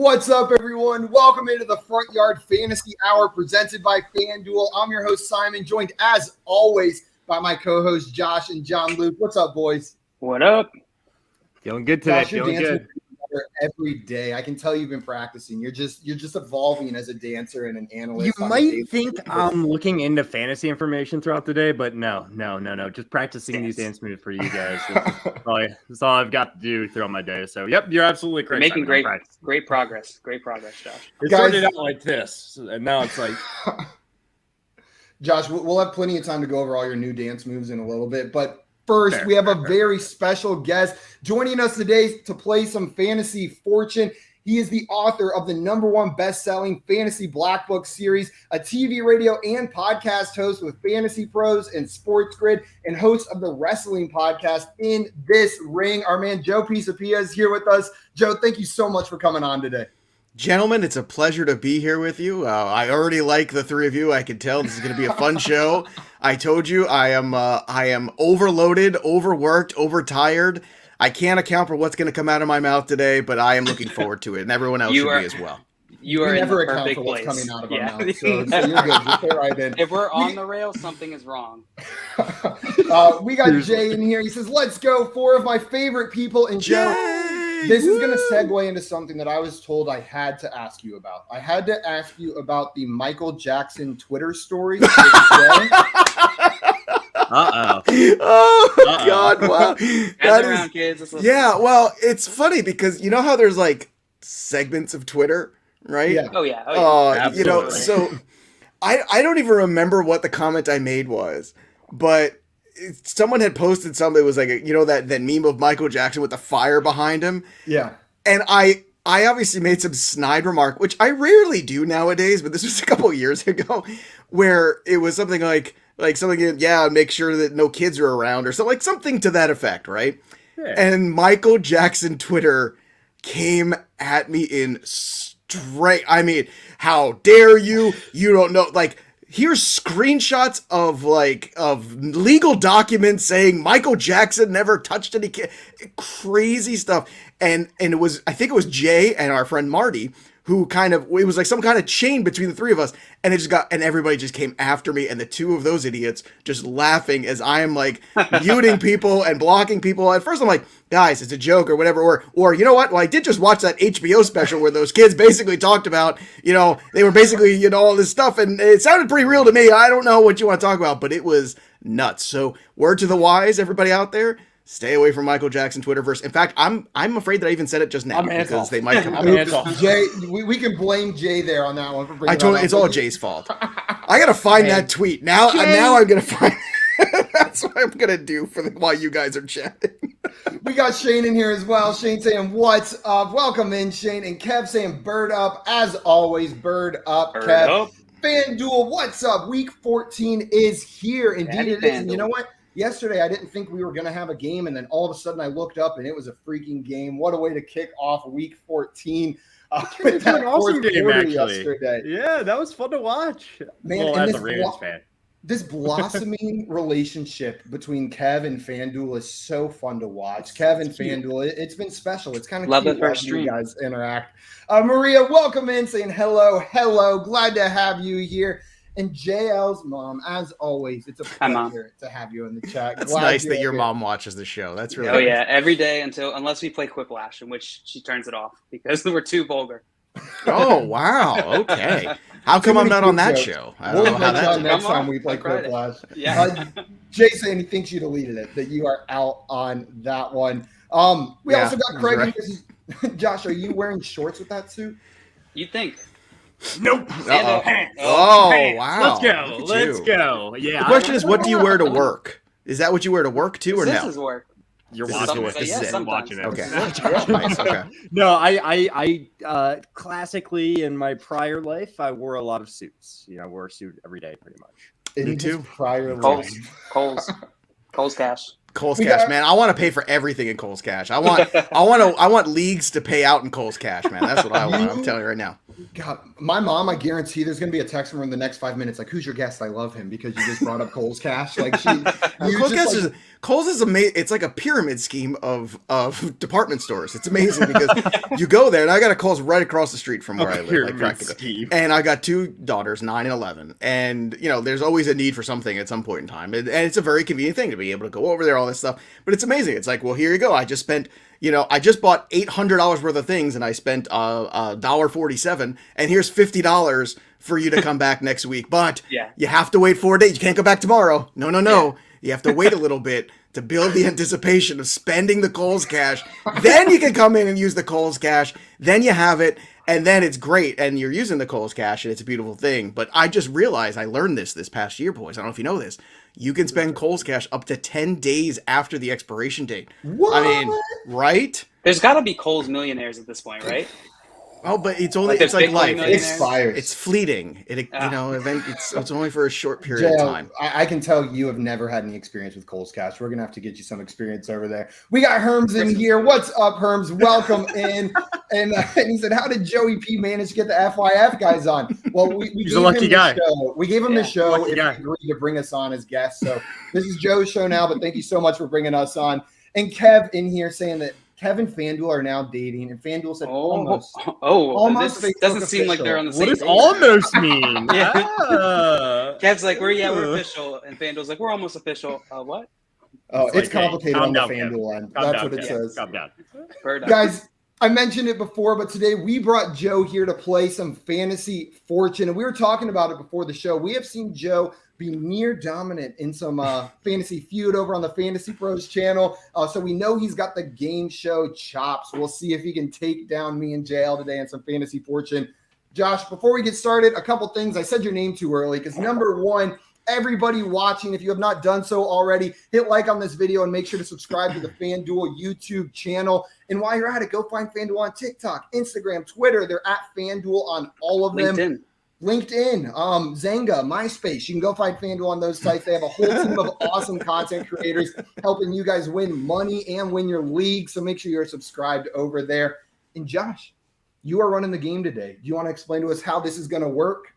What's up, everyone? Welcome into the Front Yard Fantasy Hour presented by FanDuel. I'm your host, Simon, joined as always by my co-hosts, Josh and John Luke. What's up, boys? What up? Feeling good today. Josh, you're dancing every day. I can tell you've been practicing. You're just evolving as a dancer and an analyst. You might think I'm looking into fantasy information throughout the day, but no. Just practicing these dance moves for you guys. That's all I've got to do throughout my day. So, yep, you're absolutely correct. You're making great progress. Great progress, Josh. It started out like this, and now it's like... Josh, we'll have plenty of time to go over all your new dance moves in a little bit, but first, we have a very special guest joining us today to play some fantasy fortune. He is the author of the #1 best-selling Fantasy Black Book series, a TV, radio, and podcast host with Fantasy Pros and Sports Grid, and host of the wrestling podcast In This Ring. Our man Joe Pisapia is here with us. Joe, thank you so much for coming on today. Gentlemen, it's a pleasure to be here with you. I already like the three of you. I can tell this is going to be a fun show. I told you I am overloaded, overworked, overtired. I can't account for what's going to come out of my mouth today, but I am looking forward to it, and everyone else should be as well. You are never account for what's coming out of our mouth, so you're good. Just stay right in. If we're on the rails, something is wrong. We got Jay in here. He says, "Let's go! 4 of my favorite people." And Joe, this is going to segue into something that I was told I had to ask you about. I had to ask you about the Michael Jackson Twitter story. God, wow. Kids. Yeah, well, it's funny because you know how there's like segments of Twitter, right? Yeah. Oh yeah. You know, so I don't even remember what the comment I made was, but someone had posted something that was like, that meme of Michael Jackson with the fire behind him. Yeah. And I obviously made some snide remark, which I rarely do nowadays, but this was a couple of years ago, where it was something like something, make sure that no kids are around or something to that effect, right? Yeah. And Michael Jackson Twitter came at me in straight, how dare you? You don't know, here's screenshots of legal documents saying Michael Jackson never touched any kid. Crazy stuff. And I think it was Jay and our friend Marty who it was like some kind of chain between the three of us, and everybody just came after me, and the two of those idiots just laughing as I am muting people and blocking people. At first I'm like, guys, it's a joke or whatever, or you know what? Well, I did just watch that HBO special where those kids basically talked about, they were basically, all this stuff, and it sounded pretty real to me. I don't know what you want to talk about, but it was nuts. So word to the wise, everybody out there, stay away from Michael Jackson Twitterverse. In fact, I'm afraid that I even said it just now because they might come out. Jay, we can blame Jay there on that one for bringing it's all Jay's fault. I gotta find that tweet now. Now I'm gonna find. That's what I'm gonna do while you guys are chatting. We got Shane in here as well. Shane saying, "What's up?" Welcome in, Shane, and Kev saying, "Bird up." As always, bird up, Bird Kev. up. FanDuel, what's up? Week 14 is here. Indeed, it is. And you know what? Yesterday, I didn't think we were going to have a game, and then all of a sudden I looked up, and it was a freaking game. What a way to kick off Week 14 with that an awesome game, actually. Yesterday. Yeah, that was fun to watch. Man, well, as a Ravens fan. This blossoming relationship between Kev and FanDuel is so fun to watch. Kev and FanDuel, it's been special. It's kind of love cute the first watching you stream. guys interact. Maria, welcome in, saying hello. Glad to have you here. And JL's mom, as always, it's a pleasure to have you in the chat. That's nice that your mom watches the show. That's really nice. Yeah, every day unless we play Quiplash, in which she turns it off because we're too vulgar. Oh, wow. Okay. How come I'm not on that show? I don't know how that next time we play Quiplash. Yeah. Jay saying he thinks you deleted it, that you are out on that one. We also got Craig. Right. Josh, are you wearing shorts with that suit? You'd think. Nope. Oh, wow. Let's go. Yeah. The question is, what do you wear to work? Is that what you wear to work too, or no? This is work. You're watching it. This is it. Watching it. Okay. Nice. Okay. No, I classically in my prior life, I wore a lot of suits. I wore a suit every day, pretty much. Me too. Prior life. Coles Cash. Coles Cash, man. I want to pay for everything in Coles Cash. I want leagues to pay out in Coles Cash, man. That's what I want. I'm telling you right now. God, my mom, I guarantee there's going to be a text from her in the next 5 minutes. Like, who's your guest? I love him because you just brought up Cole's Cash. Like, Kohl's is amazing. It's like a pyramid scheme of department stores. It's amazing because you go there, and I got a Kohl's right across the street from where I live, like practically. And I got 2 daughters, 9 and 11, and there's always a need for something at some point in time, and it's a very convenient thing to be able to go over there, all this stuff. But it's amazing. It's like, well, here you go. I just spent. I just bought $800 worth of things, and I spent $1.47, and here's $50 for you to come back next week. But you have to wait 4 days. You can't go back tomorrow. No. Yeah. You have to wait a little bit to build the anticipation of spending the Kohl's Cash. Then you can come in and use the Kohl's Cash. Then you have it, and then it's great, and you're using the Kohl's Cash, and it's a beautiful thing. But I just realized I learned this past year, boys. I don't know if you know this. You can spend Kohl's Cash up to 10 days after the expiration date. What? I mean, right? There's got to be Kohl's millionaires at this point, right? Oh, but it's only it's like life. It expires. It's fleeting. It's only for a short period of time. I can tell you have never had any experience with Kohl's Cash. We're gonna have to get you some experience over there. We got Herms in here. What's up, Herms? Welcome in. And he said, "How did Joey P manage to get the FYF guys on?" Well, he's a lucky guy. We gave him the show if he agreed to bring us on as guests. So this is Joe's show now. But thank you so much for bringing us on. And Kev in here saying that Kevin and FanDuel are now dating, and FanDuel said almost. This doesn't seem like they're on the same. What does almost mean? Kev's like, we're official, and FanDuel's like, we're almost official. What? Oh, it's complicated on the FanDuel end. That's what it says. Calm down. Guys, I mentioned it before, but today we brought Joe here to play some fantasy fortune, and we were talking about it before the show. We have seen Joe be near dominant in some fantasy feud over on the Fantasy Pros channel. So we know he's got the game show chops. We'll see if he can take down me and JL today in some fantasy fortune. Josh, before we get started, a couple things. I said your name too early because number one, everybody watching, if you have not done so already, hit like on this video and make sure to subscribe to the FanDuel YouTube channel. And while you're at it, go find FanDuel on TikTok, Instagram, Twitter. They're at FanDuel on all of them. LinkedIn, Zanga, MySpace. You can go find FanDuel on those sites. They have a whole team of awesome content creators helping you guys win money and win your league. So make sure you're subscribed over there. And Josh, you are running the game today. Do you want to explain to us how this is going to work?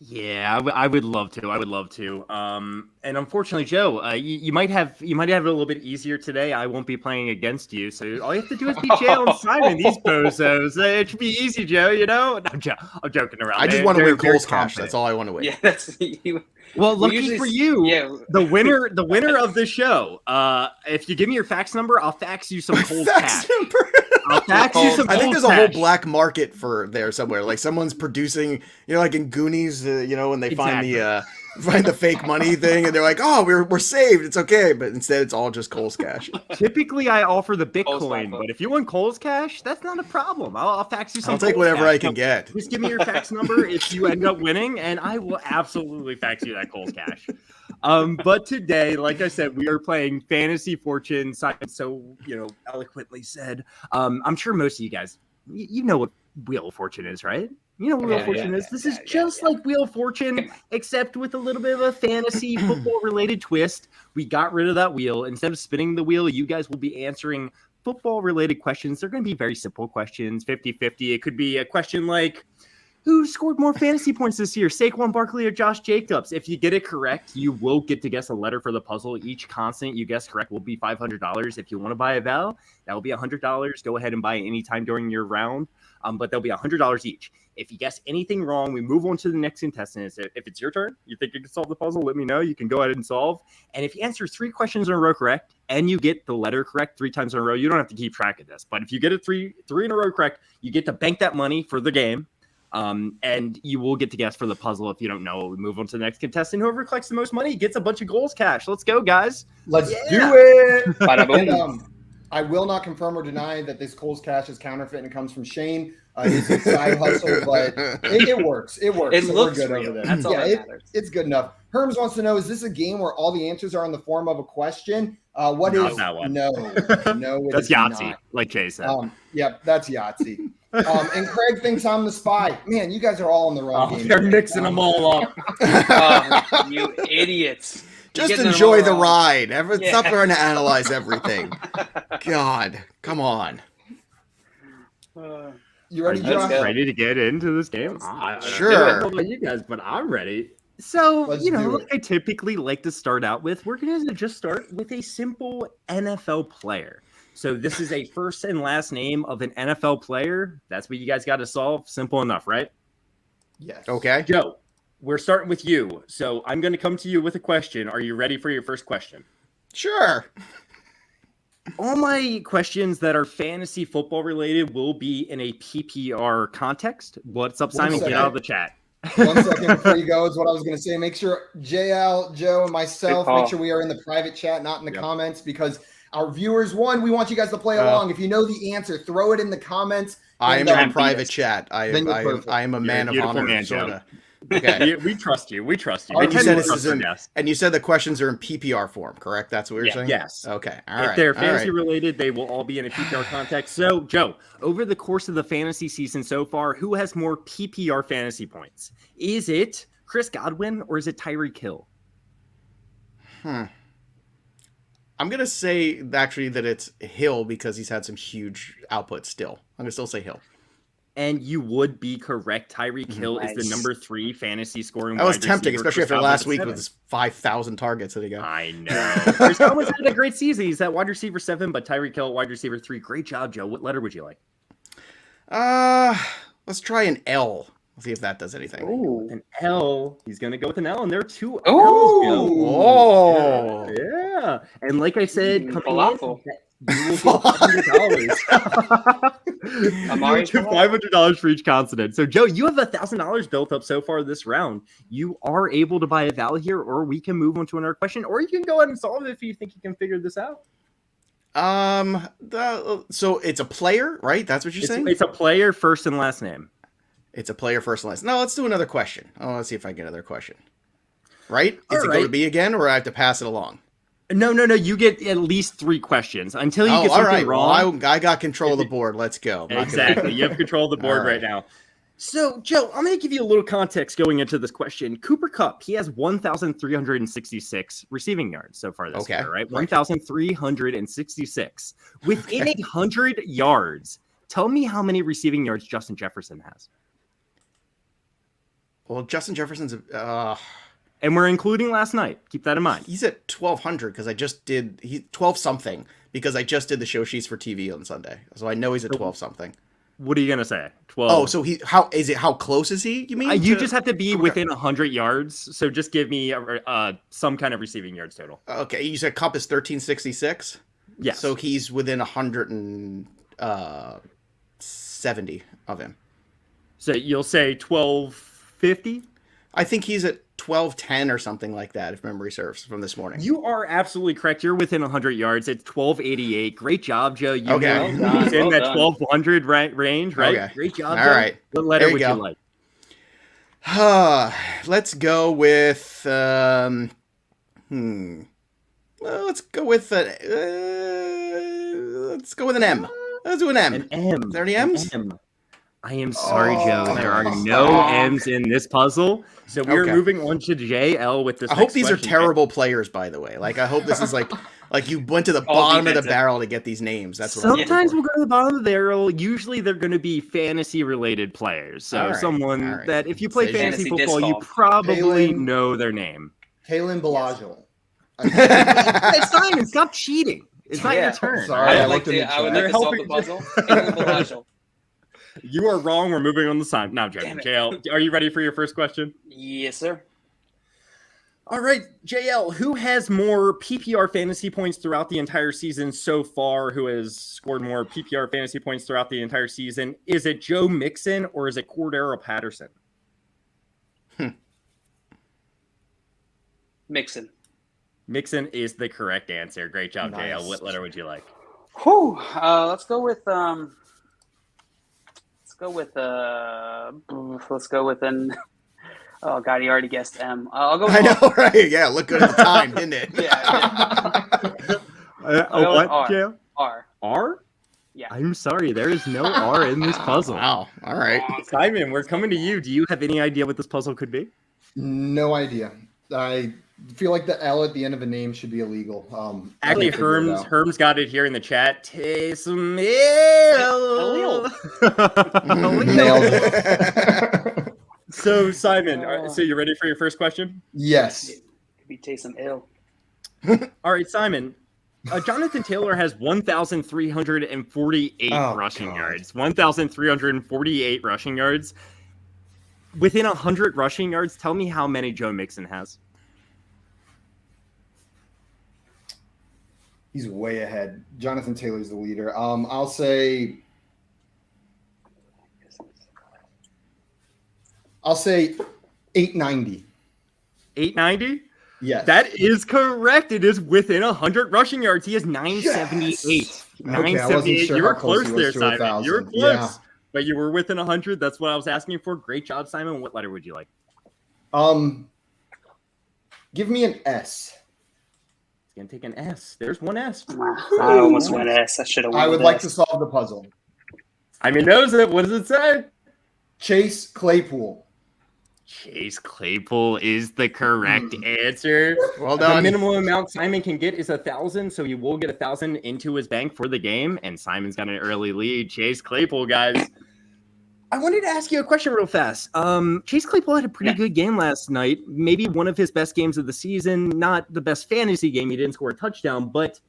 Yeah, I would love to. And unfortunately, Joe, you might have it a little bit easier today. I won't be playing against you, so all you have to do is be Jay and Simon. These bozos, it should be easy, Joe. I'm joking around. I just want to win Kohl's Cash. That's all I want to win. Yeah, that's you. Well, lucky for you, the winner of the show. If you give me your fax number, I'll fax you some Kohl's Cash. I'll fax you some. I think there's a whole black market for there somewhere. Like someone's producing, like in Goonies, when they find the fake money thing, and they're like, "Oh, we're saved. It's okay." But instead, it's all just Kohl's Cash. Typically, I offer the Bitcoin, but if you want Kohl's Cash, that's not a problem. I'll fax you some. I'll take whatever I can get. Just give me your fax number if you end up winning, and I will absolutely fax you that Kohl's Cash. But today, like I said, we are playing Fantasy Fortune. Simon so eloquently said. I'm sure most of you guys, you know what Wheel of Fortune is, right? You know what Wheel of Fortune is. This is just like Wheel of Fortune, except with a little bit of a fantasy football-related twist. We got rid of that wheel. Instead of spinning the wheel, you guys will be answering football-related questions. They're going to be very simple questions, 50-50. It could be a question like, who scored more fantasy points this year, Saquon Barkley or Josh Jacobs? If you get it correct, you will get to guess a letter for the puzzle. Each consonant you guess correct will be $500. If you want to buy a vowel, that will be $100. Go ahead and buy anytime during your round, but they'll be $100 each. If you guess anything wrong, we move on to the next contestant. If it's your turn, you think you can solve the puzzle, let me know. You can go ahead and solve. And if you answer 3 questions in a row correct, and you get the letter correct 3 times in a row, you don't have to keep track of this. But if you get it three in a row correct, you get to bank that money for the game. And you will get to guess for the puzzle. If you don't know, we move on to the next contestant. Whoever collects the most money gets a bunch of Kohl's Cash. Let's go, guys. Let's do it. And, I will not confirm or deny that this Kohl's Cash is counterfeit and comes from Shane. It's a side hustle, but it works. It works. It looks good real. over there. That's all that matters. It's good enough. Herms wants to know, is this a game where all the answers are in the form of a question? What is that one? No, that's Yahtzee, like Jay said. Yep, that's Yahtzee. And Craig thinks I'm the spy. Man, you guys are all in the wrong game. They're mixing them all up. You idiots. Just enjoy the ride. Stop trying to analyze everything. God, come on. You ready, Are you Josh? go. ready to get into this game? Sure. I don't know about you guys, but I'm ready. So, Let's you know, do like it. I typically like to start out with, we're going to just start with a simple NFL player. So this is a first and last name of an NFL player. That's what you guys got to solve. Simple enough, right? Yes. Okay. Joe, we're starting with you. So I'm going to come to you with a question. Are you ready for your first question? Sure. All my questions that are fantasy football related will be in a PPR context. What's up, Simon? Get out of the chat. 1 second before you go is what I was going to say. Make sure JL, Joe, and myself, Good call. make sure we are in the private chat, not in the Yep. comments, because our viewers, we want you guys to play along. If you know the answer, throw it in the comments. I am and, in beat a private us. chat. Then you're perfect. I am a You're a man of beautiful honor. man, Joe. Sorta. Okay. We trust you. We trust you. And We you tend said to this trust is our in- guests. And you said the questions are in PPR form, correct? That's what you're saying? Yes. Okay. All If right. they're all fantasy right. related, they will all be in a PPR context. So, Joe, over the course of the fantasy season so far, who has more PPR fantasy points? Is it Chris Godwin or is it Tyreek Hill? I'm going to say actually that it's Hill because he's had some huge output still. I'm going to still say Hill. And you would be correct. Tyreek Hill is the Nice. number 3 fantasy scoring. That was wide tempting, receiver. especially Chris after Godwin's last at week 7. with his 5,000 targets that he got. I know. Chris Godwin's had a great season. He's at wide receiver 7, but Tyreek Hill, wide receiver 3. Great job, Joe. What letter would you like? Let's try an L. Let's see if that does anything. Ooh. An L. He's going to go with an L, and there are 2 L's. Ooh. Oh. Yeah. And like I said, coming falafel. in, you will get $500. Amari You will get $500 for each consonant. So, Joe, you have $1,000 built up so far this round. You are able to buy a vowel here, or we can move on to another question, or you can go ahead and solve it if you think you can figure this out. So it's a player, right? That's what you're saying? It's a player, first and last name. It's a player first and last. No, let's do another question. Oh, let's see if I get another question. Right? Is All it go to right. B again, or I have to pass it along? No. You get at least 3 questions until you get all something right. wrong. Well, I got control of the board. Let's go. I'm not gonna- Exactly. You have control of the board All right right. now. So, Joe, I'm going to give you a little context going into this question. Cooper Kupp, he has 1,366 receiving yards so far this year, right? 1,366. Within 100 yards, tell me how many receiving yards Justin Jefferson has. Well, Justin Jefferson's And we're including last night. Keep that in mind. he's at 1,200 because I just did 12 something because I just did the show sheets for TV on Sunday, so I know he's at 12 something. What are you going to say? 12. Oh, so how close is he? You mean You to- just have to be within 100 yards. So just give me some kind of receiving yards total. Okay, you said Cup is 1366. Yes. So he's within 170 of him. So you'll say 1250? I think he's at 1210 or something like that, if memory serves, from this morning. You are absolutely correct. You're within 100 yards. It's 1288. Great job, Joe. You Okay. know Well he's in done. that 1200 range, right? Okay. Great job, All Joe. right. What letter There you would go. you like? Let's go with well, let's go with an M. Let's do an M. An M. Is there any M's? An M. I am sorry, Joe. There are no M's in this puzzle. So we're Okay. moving on to JL with this. I hope next these are question. terrible players, by the way. Like, I hope this is like you went to the All bottom of the defensive. barrel to get these names. That's what I'm Sometimes looking we'll go to the bottom of the barrel. Usually they're going to be fantasy related players. So All right, someone all right. that if you play Say fantasy fantasy football, disc you golf. probably Kalen. know their name. Kalen Bellagio. for. Hey, Simon, stop cheating. It's not Yeah. your turn. Sorry. all I I right? would like looked in to. the I would chat. like to solve You're the puzzle. Kalen Bellagio. You are wrong. We're moving on the time. Now, Damn JL, it. are you ready for your first question? Yes, sir. All right, JL, who has more PPR fantasy points throughout the entire season so far? Who has scored more PPR fantasy points throughout the entire season? Is it Joe Mixon or is it Cordero Patterson? Mixon. Mixon is the correct answer. Great job, Nice. JL. What letter would you like? Whew. Let's go with an. Oh God, he already guessed M. I'll go with I R. know, right? Yeah, look good at the time, didn't it? Yeah. What, R. JL? R. R? Yeah. I'm sorry, there is no R in this puzzle. Wow. All right. Simon, we're coming to you. Do you have any idea what this puzzle could be? No idea. I feel like the L at the end of a name should be illegal. Actually, Herm's Herm's got it here in the chat. Taysom Hill. nailed it. So, Simon, so you ready for your first question? Yes. Could be Taysom Hill. All right, Simon. Jonathan Taylor has 1,348 rushing yards. 1,348 rushing yards. Within 100 rushing yards, tell me how many Joe Mixon has. He's way ahead. Jonathan Taylor's the leader. I'll say 890. 890? Yes. That is correct. It is within 100 rushing yards. He has 978. Yes. 978. Sure you were how close close he there, was to Simon. 1,000. You were close. Yeah. But you were within 100. That's what I was asking for. Great job, Simon. What letter would you like? Give me an S. It's going to take an S. There's one S. I almost went S. I should have went I would with like S. to solve the puzzle. Simon knows it. What does it say? Chase Claypool. Chase Claypool is the correct answer. Well The done. minimum amount Simon can get is 1,000, so he will get 1,000 into his bank for the game, and Simon's got an early lead. Chase Claypool, guys. I wanted to ask you a question real fast. Chase Claypool had a pretty good game last night. Maybe one of his best games of the season. Not the best fantasy game. He didn't score a touchdown, but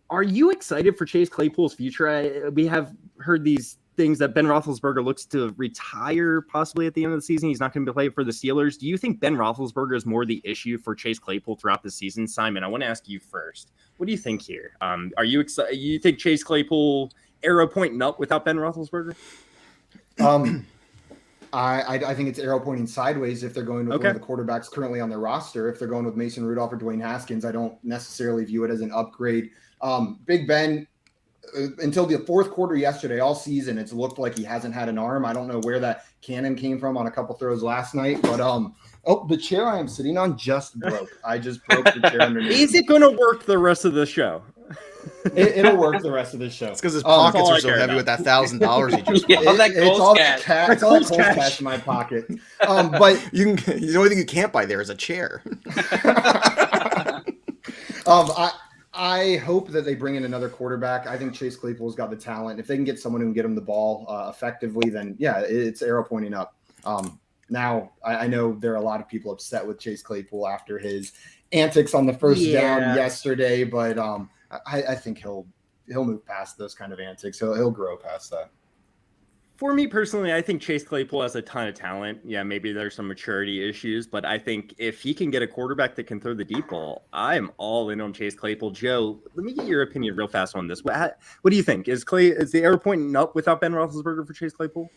are you excited for Chase Claypool's future? We have heard these things that Ben Roethlisberger looks to retire possibly at the end of the season. He's not going to play for the Steelers. Do you think Ben Roethlisberger is more the issue for Chase Claypool throughout the season? Simon, I want to ask you first. What do you think here? Are you excited? You think Chase Claypool arrow pointing up without Ben Roethlisberger? I think it's arrow pointing sideways if they're going with one of the quarterbacks currently on their roster. If they're going with Mason Rudolph or Dwayne Haskins, I don't necessarily view it as an upgrade. Big Ben, until the fourth quarter yesterday, all season, it's looked like he hasn't had an arm. I don't know where that cannon came from on a couple throws last night, but the chair I am sitting on just broke. I just broke the chair underneath. Is it going to work the rest of the show? It'll work the rest of this show. It's because his pockets all I are so care heavy about. with that $1,000 he just Yeah. bought. that It's all Colts cash. It's all Colts cash in my pocket. But The only thing you can't buy there is a chair. I hope that they bring in another quarterback. I think Chase Claypool's got the talent. If they can get someone who can get him the ball effectively, then it's arrow pointing up. Now I know there are a lot of people upset with Chase Claypool after his antics on the first down yesterday, but I think he'll move past those kind of antics. He'll grow past that. For me personally, I think Chase Claypool has a ton of talent. Yeah, maybe there's some maturity issues, but I think if he can get a quarterback that can throw the deep ball, I'm all in on Chase Claypool. Joe, let me get your opinion real fast on this. What do you think? Is the arrow pointing up without Ben Roethlisberger for Chase Claypool?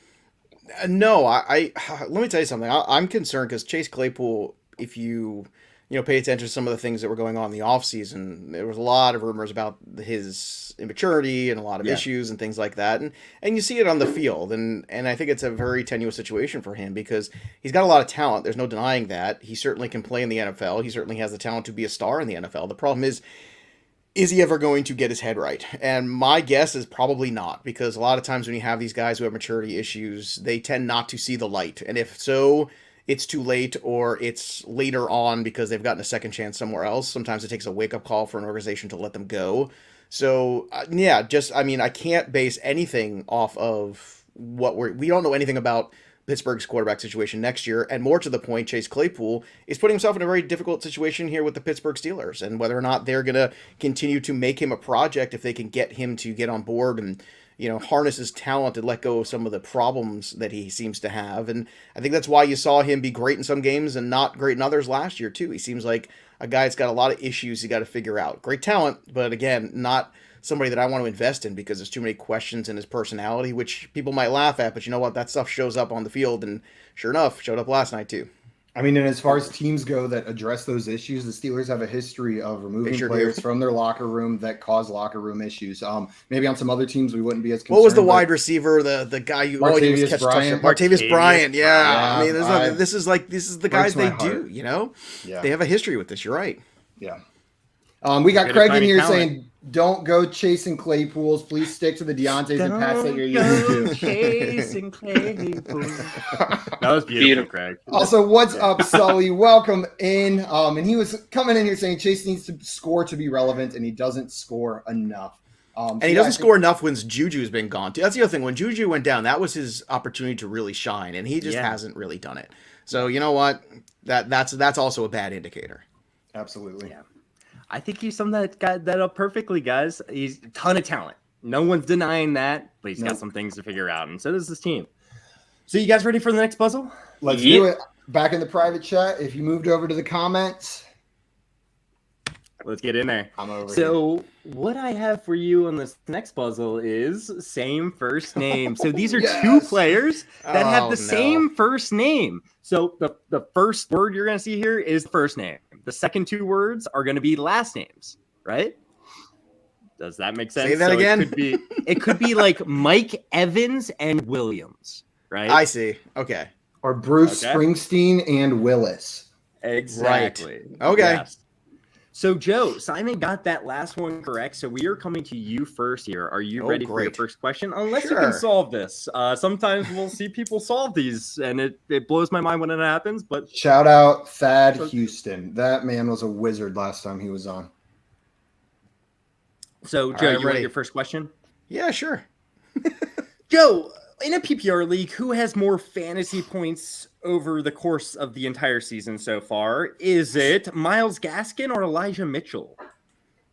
No, I let me tell you something. I'm concerned because Chase Claypool, if you pay attention to some of the things that were going on in the offseason, there was a lot of rumors about his immaturity and a lot of issues and things like that. And you see it on the field. And I think it's a very tenuous situation for him because he's got a lot of talent. There's no denying that. He certainly can play in the NFL. He certainly has the talent to be a star in the NFL. The problem is he ever going to get his head right? And my guess is probably not, because a lot of times when you have these guys who have maturity issues, they tend not to see the light. And if so, it's too late, or it's later on because they've gotten a second chance somewhere else. Sometimes it takes a wake-up call for an organization to let them go. So, I can't base anything off of what we don't know anything about Pittsburgh's quarterback situation next year. And more to the point, Chase Claypool is putting himself in a very difficult situation here with the Pittsburgh Steelers, and whether or not they're going to continue to make him a project if they can get him to get on board and harness his talent and let go of some of the problems that he seems to have. And I think that's why you saw him be great in some games and not great in others last year too. He seems like a guy that's got a lot of issues he got to figure out. Great talent, but again, not somebody that I want to invest in because there's too many questions in his personality, which people might laugh at, but you know what? That stuff shows up on the field, and sure enough, showed up last night too. I mean, and as far as teams go that address those issues, the Steelers have a history of removing players from their locker room that cause locker room issues. Maybe on some other teams we wouldn't be as concerned. What was the wide receiver, the guy you Martavis Bryant? Martavis Bryant, yeah. I mean, this is the guys they do, Yeah. They have a history with this. You're right. Yeah. We got Craig in here saying Don't go chasing Claypools. Please stick to the Deontay's and Pats that you're used to. Chasing Claypool. That was beautiful, Craig. Also, what's up, Sully? Welcome in. And he was coming in here saying Chase needs to score to be relevant, and he doesn't score enough. And he doesn't score enough when Juju's been gone. That's the other thing. When Juju went down, that was his opportunity to really shine, and he just hasn't really done it. So you know what? That's also a bad indicator. Absolutely. Yeah. I think he's someone that got that up perfectly, guys. He's a ton of talent. No one's denying that, but he's got some things to figure out, and so does this team. So you guys ready for the next puzzle? Let's do it. Back in the private chat. If you moved over to the comments, let's get in there. I'm over So what I have for you on this next puzzle is same first name. So these are two players that have the same first name. So the first word you're going to see here is first name. The second two words are going to be last names, right? Does that make sense? Say that again. It could be like Mike Evans and Williams, right? I see. Okay. Or Bruce Springsteen and Willis. Exactly. Right. Okay. Yes. So, Joe, Simon got that last one correct. So we are coming to you first here. Are you ready for your first question? Unless you can solve this. Sometimes we'll see people solve these, and it blows my mind when it happens. But shout out Thad Houston. That man was a wizard last time he was on. So, Joe, you ready your first question? Yeah, sure. Joe, in a PPR league, who has more fantasy points over the course of the entire season so far? Is it Myles Gaskin or Elijah Mitchell?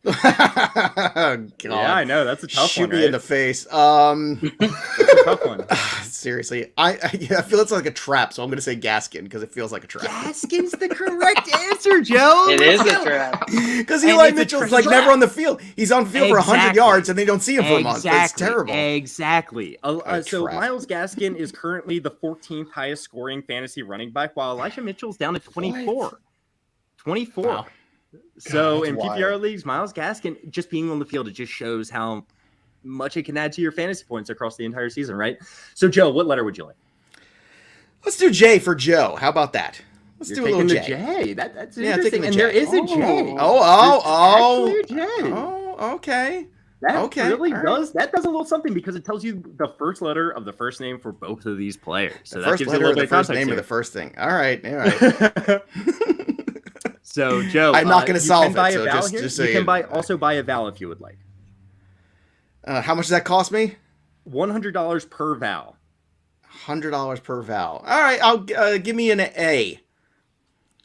God. Yeah, I know. That's a tough one. Shoot me in the face. That's a tough one. Seriously. I feel it's like a trap, so I'm going to say Gaskin because it feels like a trap. Gaskin's the correct answer, Joe. It is a trap. Because Eli Mitchell's like never on the field. He's on the field for 100 yards, and they don't see him for a month. It's terrible. Exactly. So Myles Gaskin is currently the 14th highest scoring fantasy running back, while Elijah Mitchell's down to 24. What? 24. Wow. So in PPR leagues, Myles Gaskin just being on the field, it just shows how much it can add to your fantasy points across the entire season, right? So, Joe, what letter would you like? Let's do J for Joe. How about that? Let's do a little J. J. That's interesting. And there is a J. Oh, a J. Oh, okay. That really does. That does a little something because it tells you the first letter of the first name for both of these players. So that gives you a little bit of first name of the first thing. All right. So, Joe, I'm not going to solve it. So just so you can also buy a vowel if you would like. How much does that cost me? $100 per vowel. $100 per vowel. All right, I'll give me an A.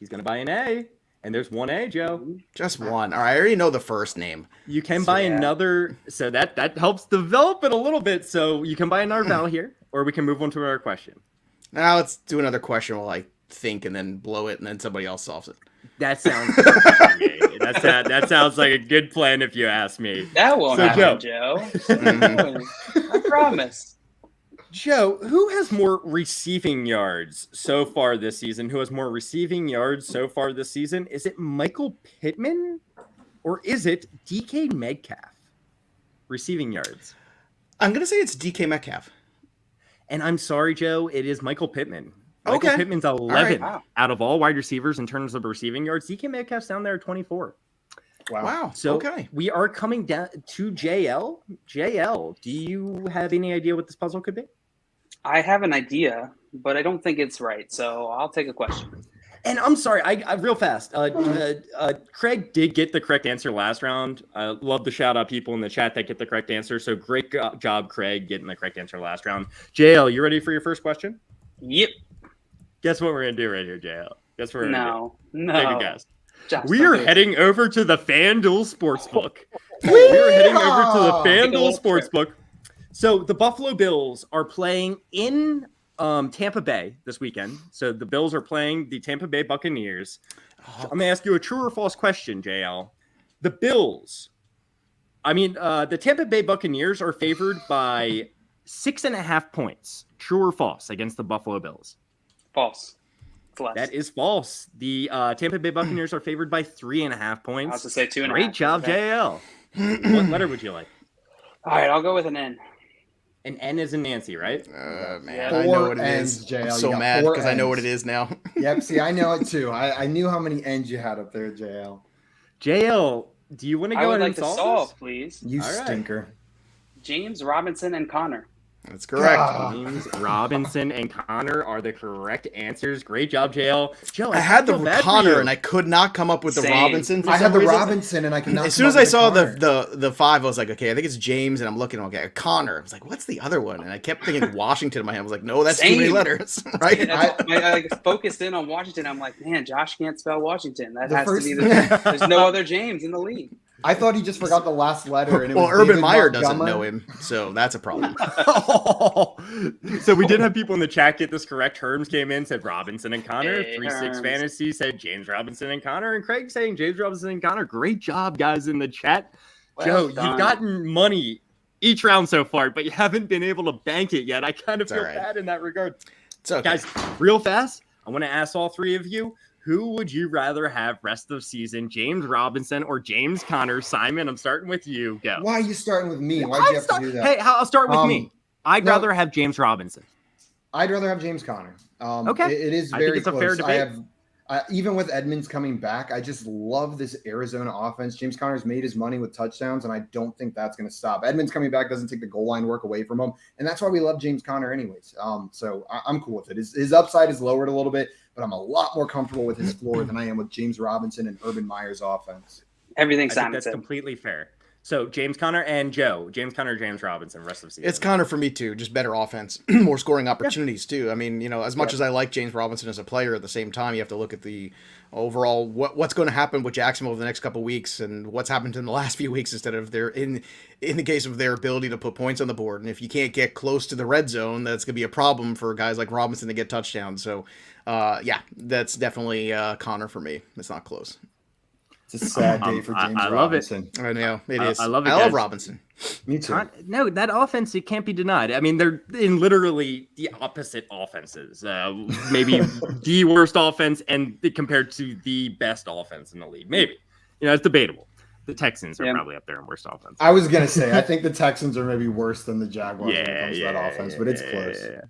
He's going to buy an A, and there's one A, Joe. Just one. All right, I already know the first name. You can buy another, so that helps develop it a little bit. So you can buy another vowel here, or we can move on to our question. Now let's do another question while I think and then blow it, and then somebody else solves it. That sounds good to me. That sounds like a good plan if you ask me. That won't happen, Joe. I promise. Joe, who has more receiving yards so far this season? Who has more receiving yards so far this season? Is it Michael Pittman or is it DK Metcalf? Receiving yards. I'm going to say it's DK Metcalf. And I'm sorry, Joe, it is Michael Pittman. Michael Pittman's 11 out of all wide receivers in terms of receiving yards. DK Metcalf's down there at 24. Wow. So we are coming down to JL. JL, do you have any idea what this puzzle could be? I have an idea, but I don't think it's right. So I'll take a question. And I'm sorry, I real fast. Craig did get the correct answer last round. I love to shout out people in the chat that get the correct answer. So great job, Craig, getting the correct answer last round. JL, you ready for your first question? Yep. Guess what we're going to do right here, JL? Guess what we're going to do? No. Take a guess. We are heading over to the FanDuel Sportsbook. We are heading over to the FanDuel Sportsbook. So the Buffalo Bills are playing in Tampa Bay this weekend. So the Bills are playing the Tampa Bay Buccaneers. I'm going to ask you a true or false question, JL. The Tampa Bay Buccaneers are favored by 6.5 points. True or false against the Buffalo Bills? False. That is false. The Tampa Bay Buccaneers are favored by 3.5 points. I was to say 2.5. Great job, JL. What letter would you like? All right, I'll go with an N. An N is in Nancy, right? Man, I know what it is. I'm so mad because I know what it is now. Yep, see, I know it too. I knew how many N's you had up there, JL. JL, Do you want to I go would ahead like and to solve solve, this? please. You All right. stinker. James Robinson and Connor. That's correct. James Robinson and Connor are the correct answers. Great job, JL. Joe, I had the feel bad for Connor you. and I could not come up with the Same. Robinson. For I some had the reason. Robinson and I could not. As come soon as up I with saw Connor. the five, I was like, okay, I think it's James, and I'm looking, okay, Connor. I was like, what's the other one? And I kept thinking Washington in my head. I was like, no, that's too many Same. letters, right? I focused in on Washington. I'm like, man, Josh can't spell Washington. That The has first- to be there's no other James in the league. I thought he just forgot the last letter. And it Well, was Urban David Meyer doesn't Montgomery. know him, so that's a problem. So we did have people in the chat get this correct. Herms came in, said Robinson and Connor. Hey, 3-6 Herms. Fantasy said James Robinson and Connor. And Craig saying James Robinson and Connor. Great job, guys, in the chat. Well Joe, done. you've gotten money each round so far, but you haven't been able to bank it yet. I kind of It's feel all right. bad in that regard. It's okay. Guys, real fast, I want to ask all three of you, who would you rather have rest of season, James Robinson or James Connor? Simon, I'm starting with you. Go. Why are you starting with me? Why'd you have to do that? Hey, I'll start with me. I'd no. rather have James Robinson. I'd rather have James Conner. Okay. It is I think very it's a close. fair I debate. have, even with Edmonds coming back, I just love this Arizona offense. James Conner's made his money with touchdowns, and I don't think that's going to stop. Edmonds coming back doesn't take the goal line work away from him, and that's why we love James Conner anyways. So I'm cool with it. His upside is lowered a little bit, but I'm a lot more comfortable with his floor than I am with James Robinson and Urban Meyer's offense. Everything I think Simon that's said. completely fair. So James Conner and Joe. James Conner, James Robinson, rest of the season. It's Connor for me too. Just better offense, more scoring opportunities too. I mean, as much as I like James Robinson as a player, at the same time, you have to look at the overall what's going to happen with Jacksonville over the next couple of weeks and what's happened in the last few weeks instead of in the case of their ability to put points on the board. And if you can't get close to the red zone, that's going to be a problem for guys like Robinson to get touchdowns. So, yeah, that's definitely Connor for me. It's not close. It's a sad day for James I love it. Robinson. I know it is. I love it, I love guys. Robinson. Me too. No, that offense, it can't be denied. I mean, they're in literally the opposite offenses. Maybe the worst offense and compared to the best offense in the league. Maybe. It's debatable. The Texans are probably up there in worst offense. I was going to say, I think the Texans are maybe worse than the Jaguars when it comes to that offense, but it's close. Yeah.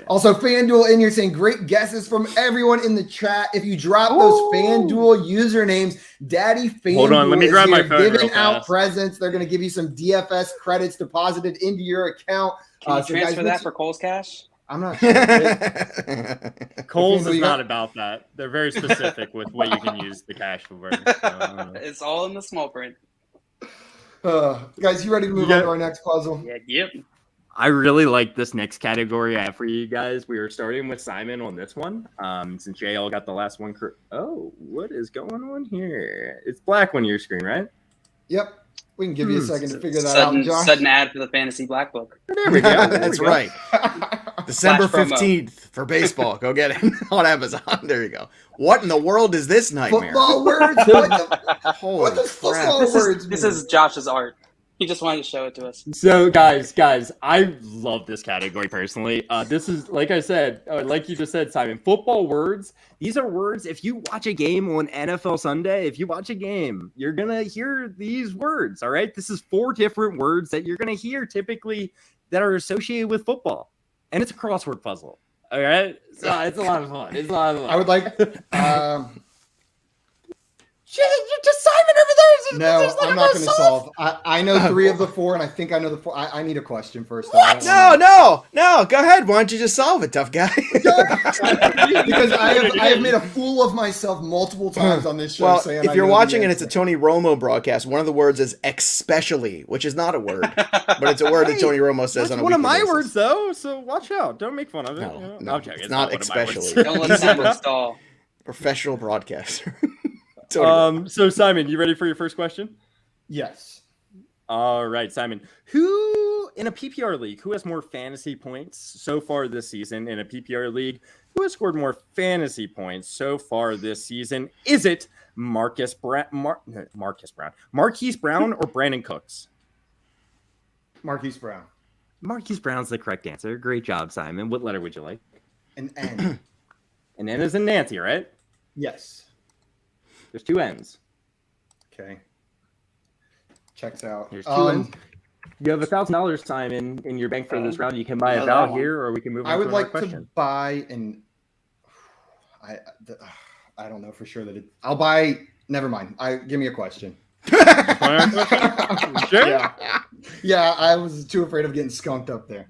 Also, FanDuel in here saying great guesses from everyone in the chat. If you drop those FanDuel usernames, Daddy FanDuel Hold on, let me is grab my here phone giving real out fast. presents. They're going to give you some DFS credits deposited into your account. Can you so guys, transfer that for Cole's cash? I'm not sure. Coles FanDuel, is you not got- about that. They're very specific with what you can use the cash for. It's all in the small print. Guys, you ready to move on to our next puzzle? Yeah, yep. I really like this next category I have for you guys. We are starting with Simon on this one. Since JL got the last one. Oh, what is going on here? It's black on your screen, right? Yep. We can give you a second to figure that out, Josh. Sudden ad for the Fantasy Black Book. There we go. That's right. December Flash promo. 15th for baseball. Go get it on Amazon. There you go. What in the world is this nightmare? Football words? What Holy the crap. football words This mean? is Josh's art. He just wanted to show it to us. So, guys, I love this category personally. This is, like I said, like you just said, Simon, football words. These are words. If you watch a game on NFL Sunday, if you watch a game, you're going to hear these words. All right. This is 4 different words that you're going to hear typically that are associated with football. And it's a crossword puzzle. All right. So it's a lot of fun. I would like. Just Simon over there. No, I'm not going to solve. I know 3 of the 4, and I think I know the 4. I need a question first. No. Go ahead. Why don't you just solve it, tough guy? Because I have made a fool of myself multiple times on this show. Well, saying if I you're know the watching and it's a answer. Tony Romo broadcast, one of the words is especially, which is not a word, but it's a word that Tony Romo says That's on a one of weekly my basis. words, though. So watch out. Don't make fun of it. No, I'm joking. it's not one of my words. especially. Don't let Simon stall. Professional broadcaster. Tony Romo. So Simon, you ready for your first question? Yes. All right, Simon. Who in a PPR league, who has more fantasy points so far this season in a PPR league? Who has scored more fantasy points so far this season? Is it Marquise Brown, or Brandon Cooks? Marquise Brown. Marquise Brown's the correct answer. Great job, Simon. What letter would you like? An N. An N is in Nancy, right? Yes. There's 2 N's. Okay. Checks out. There's 2 N's. You have $1,000, Simon, in your bank for this round. You can buy a that vowel one. here, or we can move on I would to another like question. to buy an. I don't know for sure that it. I'll buy. Never mind. Give me a question. Sure? Yeah, I was too afraid of getting skunked up there.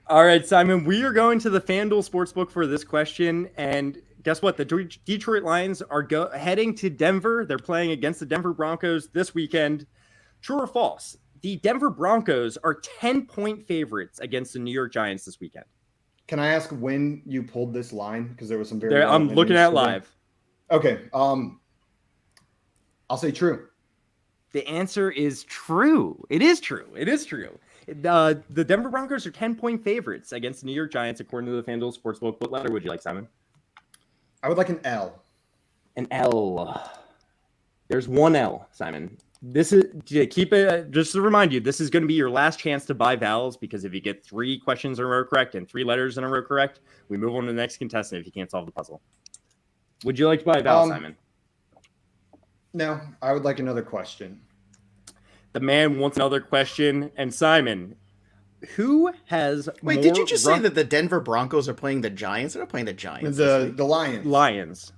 All right, Simon, we are going to the FanDuel Sportsbook for this question. And guess what? The Detroit Lions are heading to Denver. They're playing against the Denver Broncos this weekend. True or false? The Denver Broncos are 10-point favorites against the New York Giants this weekend. Can I ask when you pulled this line? Because there was some I'm looking at live. Okay. I'll say true. The answer is true. It is true. It is true. The Denver Broncos are 10-point favorites against the New York Giants, according to the FanDuel Sportsbook. What letter would you like, Simon? I would like an L. An L. There's one L, Simon. This is keep it. Just to remind you, this is going to be your last chance to buy vowels, because if you get 3 questions in a row correct and 3 letters in a row correct, we move on to the next contestant if you can't solve the puzzle. Would you like to buy a vowel, Simon? No, I would like another question. The man wants another question. And Simon, who has Wait, did you just say that the Denver Broncos are playing the Giants? They're not playing the Giants. The Lions. Lions.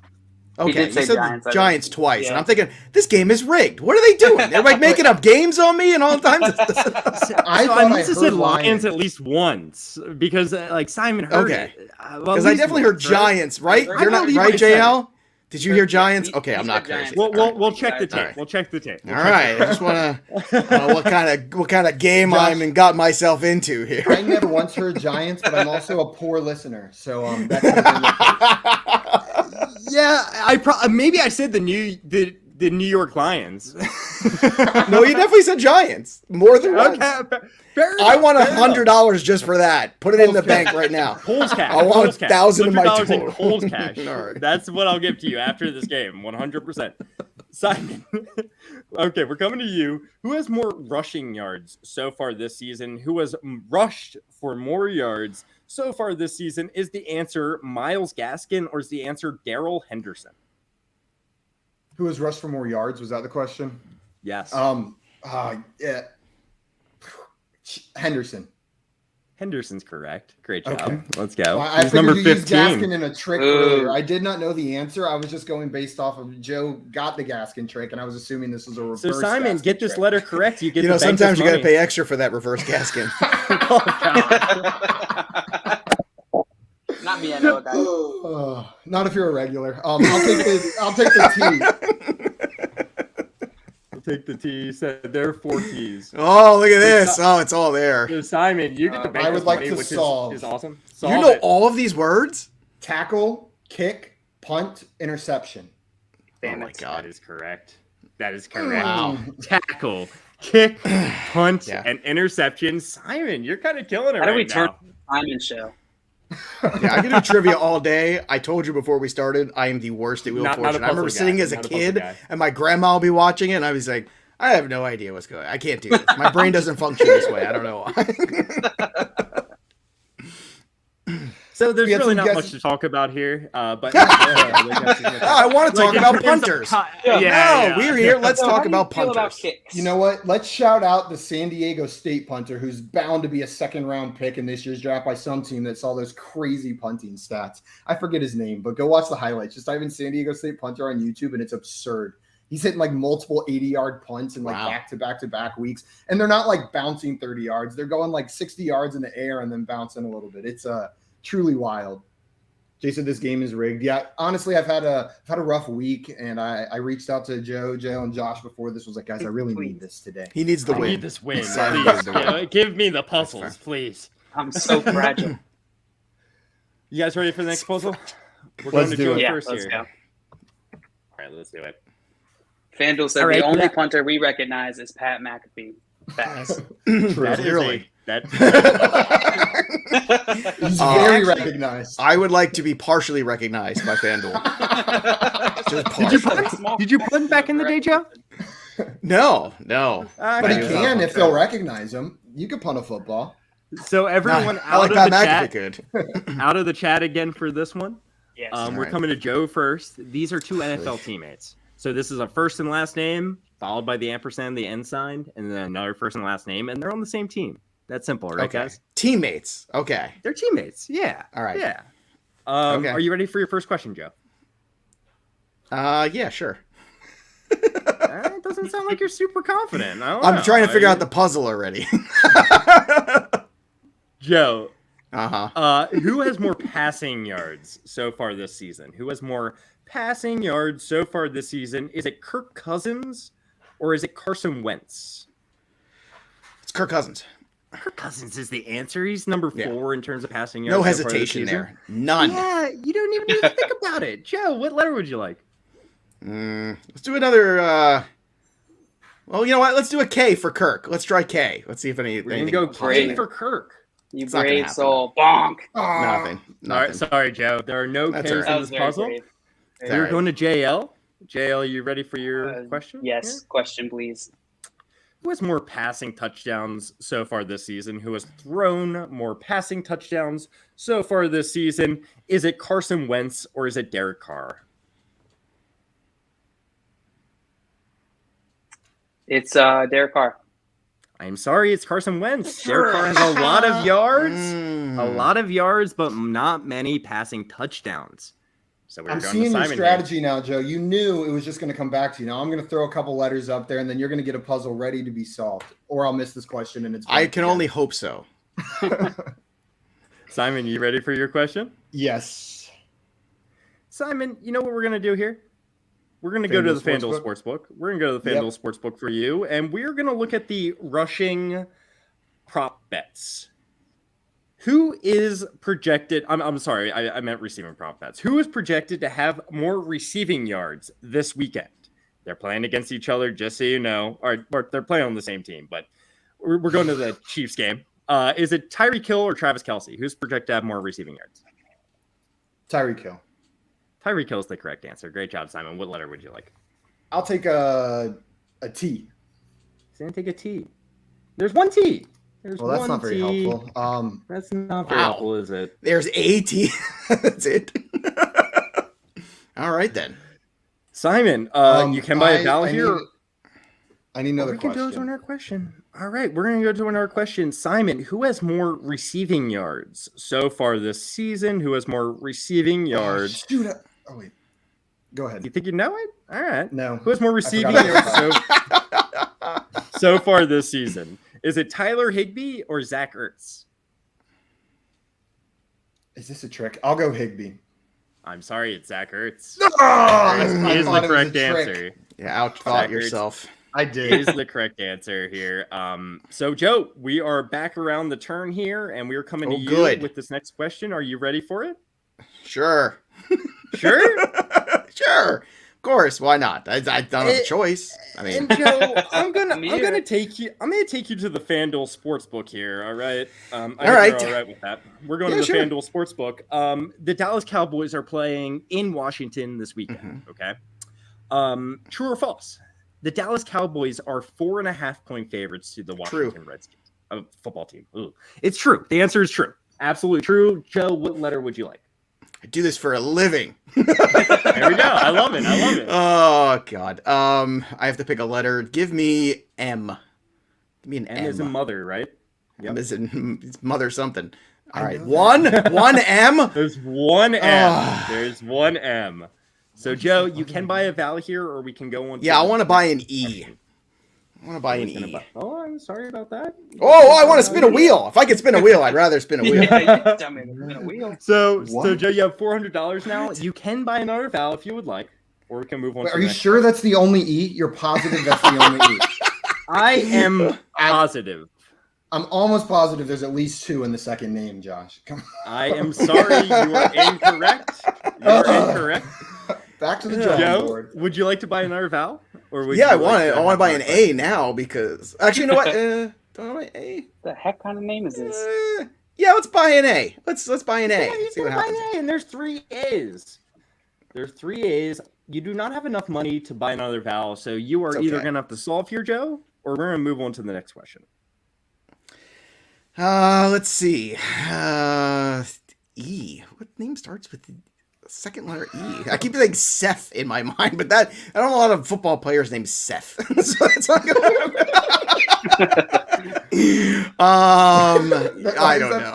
Okay, you said Giants, Giants twice, and I'm thinking, this game is rigged. What are they doing? They're like making up games on me and all the time. I must have said Lions at least once, because Simon heard it. Because I definitely heard Giants, right? You're not right, JL? Did you hear Giants? Okay, I'm not crazy. We'll check the tape. We'll check the tape. All right, I just want to what kind of game I'm got myself into here. I never once heard Giants, but I'm also a poor listener, so that yeah, maybe I said the New York Lions. No, you definitely said Giants more than once. Okay, I want $100 just for that. Put it in the bank right now. Coles cash. I want 1,000 of my total. in Coles cash. Right. That's what I'll give to you after this game. 100%. Simon. Okay, we're coming to you. Who has more rushing yards so far this season? Who has rushed for more yards so far this season? Is the answer Myles Gaskin, or is the answer Darrell Henderson? Who has rushed for more yards? Was that the question? Yes. Yeah. Henderson. Henderson's correct. Great job. Okay. Let's go. Well, I He's number figured you used 15. Gaskin in a trick earlier. I did not know the answer. I was just going based off of Joe got the Gaskin trick, and I was assuming this was a reverse. So Simon, Gaskin get this trick. letter correct. You get. Sometimes you got to pay extra for that reverse Gaskin. Not me, I know a guy. Not if you're a regular. I'll take the T. Take the T. You said there are 4 T's. Oh, look at this. Oh, it's all there. So Simon, you get the bank. I would like money, to which solve. is awesome. You know all of these words? Tackle, kick, punt, interception. Oh my God, that is correct. That is correct. Wow. Tackle, kick, punt, and interception. Simon, you're kind of killing it How do we right turn now. Simon show? Yeah, I can do trivia all day. I told you before we started, I am the worst at Wheel of Not a Fortune. I remember puzzle sitting guy. as a Not a puzzle kid, guy. and my grandma will be watching it, and I was like, I have no idea what's going on. I can't do this. My brain doesn't function this way. I don't know why. So there's We had really some not guesses. much to talk about here, but I want to talk about punters. We're here. Let's So talk how do you about feel about punters. kicks? You know what? Let's shout out the San Diego State punter, who's bound to be a second-round pick in this year's draft by some team that saw those crazy punting stats. I forget his name, but go watch the highlights. Just type in San Diego State punter on YouTube, and it's absurd. He's hitting like multiple 80-yard punts in like back-to-back weeks, and they're not like bouncing 30 yards. They're going like 60 yards in the air and then bouncing a little bit. It's truly wild. Jason, this game is rigged. Yeah, honestly, I've had a rough week, and I reached out to Joe, and Josh before this. Was like, guys, I really need this today. He needs the I win. need this win. Sorry, Please. the win. Give me the puzzles, please. I'm so fragile. You guys ready for the next puzzle? We're Let's going to do Joe it. Yeah, first let's here. go. All right, let's do it. FanDuel said All right, the only yeah. punter we recognize is Pat McAfee. Facts. That is Clearly. that. He's very recognized. I would like to be partially recognized by FanDuel. Just partially. Did you punt back in the day, Joe? No. But he can if they'll recognize him. You could punt a football. So everyone I like out of Pat the McAfee chat, out of the chat again for this one. Yes. We're Alright. coming to Joe first. These are 2 NFL teammates. So this is a first and last name, followed by the ampersand, the end sign, and then another first and last name, and they're on the same team. That's simple, right, Okay. guys? Teammates. Okay. They're teammates. Yeah. All right. Yeah. Okay. Are you ready for your first question, Joe? Yeah, sure. It doesn't sound like you're super confident. I'm trying to figure out the puzzle already. Joe. Uh-huh. Who has more passing yards so far this season? Who has more passing yards so far this season? Is it Kirk Cousins or is it Carson Wentz? It's Kirk Cousins. Kirk Cousins is the answer. He's number 4 in terms of passing yards. No so far this hesitation season. there. None. Yeah, you don't even need to think about it. Joe, what letter would you like? Let's do another. Well, you know what? Let's do a K for Kirk. Let's try K. Let's see if We're anything. gonna go K Great. for Kirk. You It's not gonna brave happen. soul. Bonk. Nothing. All right, sorry, Joe. There are no That's K's all right. in That this was very puzzle. brave. It's You're all right. going to JL. JL, you ready for your question? Yes. Question, please. Who has more passing touchdowns so far this season? Who has thrown more passing touchdowns so far this season? Is it Carson Wentz or is it Derek Carr? It's Derek Carr. I'm sorry, it's Carson Wentz. Derek Carr has a lot of yards, but not many passing touchdowns. So we're I'm going seeing to your Simon strategy now, Joe. You knew it was just going to come back to you. Now I'm going to throw a couple letters up there, and then you're going to get a puzzle ready to be solved, or I'll miss this question and it's. I can only hope so. Simon, you ready for your question? Yes. Simon, you know what we're going to do here? We're going to go to the FanDuel Sportsbook. We're going to go to the FanDuel Sportsbook for you, and we're going to look at the rushing prop bets. Who is projected? I'm sorry, I meant receiving prop bets. Who is projected to have more receiving yards this weekend? They're playing against each other, just so you know. Or they're playing on the same team, but we're going to the Chiefs game. Is it Tyreek Hill or Travis Kelce? Who's projected to have more receiving yards? Tyreek Hill. Tyreek Hill is the correct answer. Great job, Simon. What letter would you like? I'll take a T. He's going to take a T. There's one T. There's Well, that's one not very T. helpful. That's not very helpful, is it? There's a T. That's it. All right then. Simon, you can buy a vowel here. I need another we can question. go to another question. All right, we're going to go to another question. Simon, who has more receiving yards so far this season? Who has more receiving yards? Oh, wait. Go ahead. You think you know it? All right. No. Who has more receiving forgot yards so far this season? Is it Tyler Higbee or Zach Ertz? Is this a trick? I'll go Higbee. I'm sorry, it's Zach Ertz. I He is thought the it was correct a trick. answer. Yeah, outthought Zach Ertz. yourself. I It did. is the correct answer here. So, Joe, we are back around the turn here, and we are coming to you good. with this next question. Are you ready for it? Sure. Sure. Sure. Of course. Why not? I don't have a choice. I mean, And Joe, I'm gonna Amir. take you to the FanDuel Sportsbook here. All right. I hope right. you're all right with that. We're going Yeah, to the sure. FanDuel Sportsbook. The Dallas Cowboys are playing in Washington this weekend. Okay. True or false? The Dallas Cowboys are 4.5-point favorites to the Washington Redskins, a football team. Ooh. It's true. The answer is true. Absolutely true. Joe, what letter would you like? I do this for a living. There we go. I love it. Oh God. I have to pick a letter. Give me M. Give me an M. M is in mother, right? M is in it's mother something. All right. know One M. There's one M. Ah. There's one M. So, Joe, you can buy a vowel here, or we can go on. Yeah, I want to buy an E. I want to buy an E. Oh, I'm sorry about that. Oh, I want to spin a wheel. If I could spin a wheel, I'd rather spin a wheel. Yeah, you tell me to spin a wheel. So What? Joe, you have $400 now. You can buy another vowel if you would like, or we can move on. Wait, to are the you next sure one. that's the only E? You're positive that's the only E? I am positive. I'm almost positive there's at least two in the second name, Josh. Come on. I am sorry. You are incorrect. You are incorrect. Back to the drawing Joe, board. would you like to buy another vowel? Or would Yeah, I you want like it. I want to buy an A now because actually, you know what? Do I want to buy A? The heck kind of name is this? Yeah, let's buy an A. Let's buy an A. Yeah, you See what can buy happens. an A, and there's 3 A's. There's 3 A's. You do not have enough money to buy another vowel, so you are It's either okay. going to have to solve here, Joe, or we're going to move on to the next question. Let's see. E. What name starts with the second letter E? I keep saying Seth in my mind, but I don't know a lot of football players named Seth. So it's not gonna... I don't know.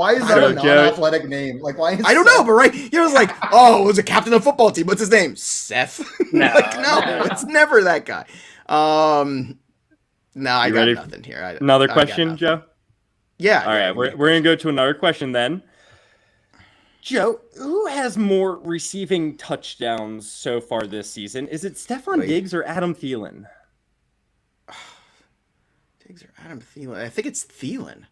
Why is that a non-athletic name? Like, why? I don't know, but right, it was like, oh, it was a captain of the football team. What's his name? Seth. No, It's never that guy. No, I got nothing here. Another question, Joe? Yeah. All right, we're going to go to another question then. Joe, who has more receiving touchdowns so far this season? Is it Stephon Diggs or Adam Thielen? Diggs or Adam Thielen? I think it's Thielen.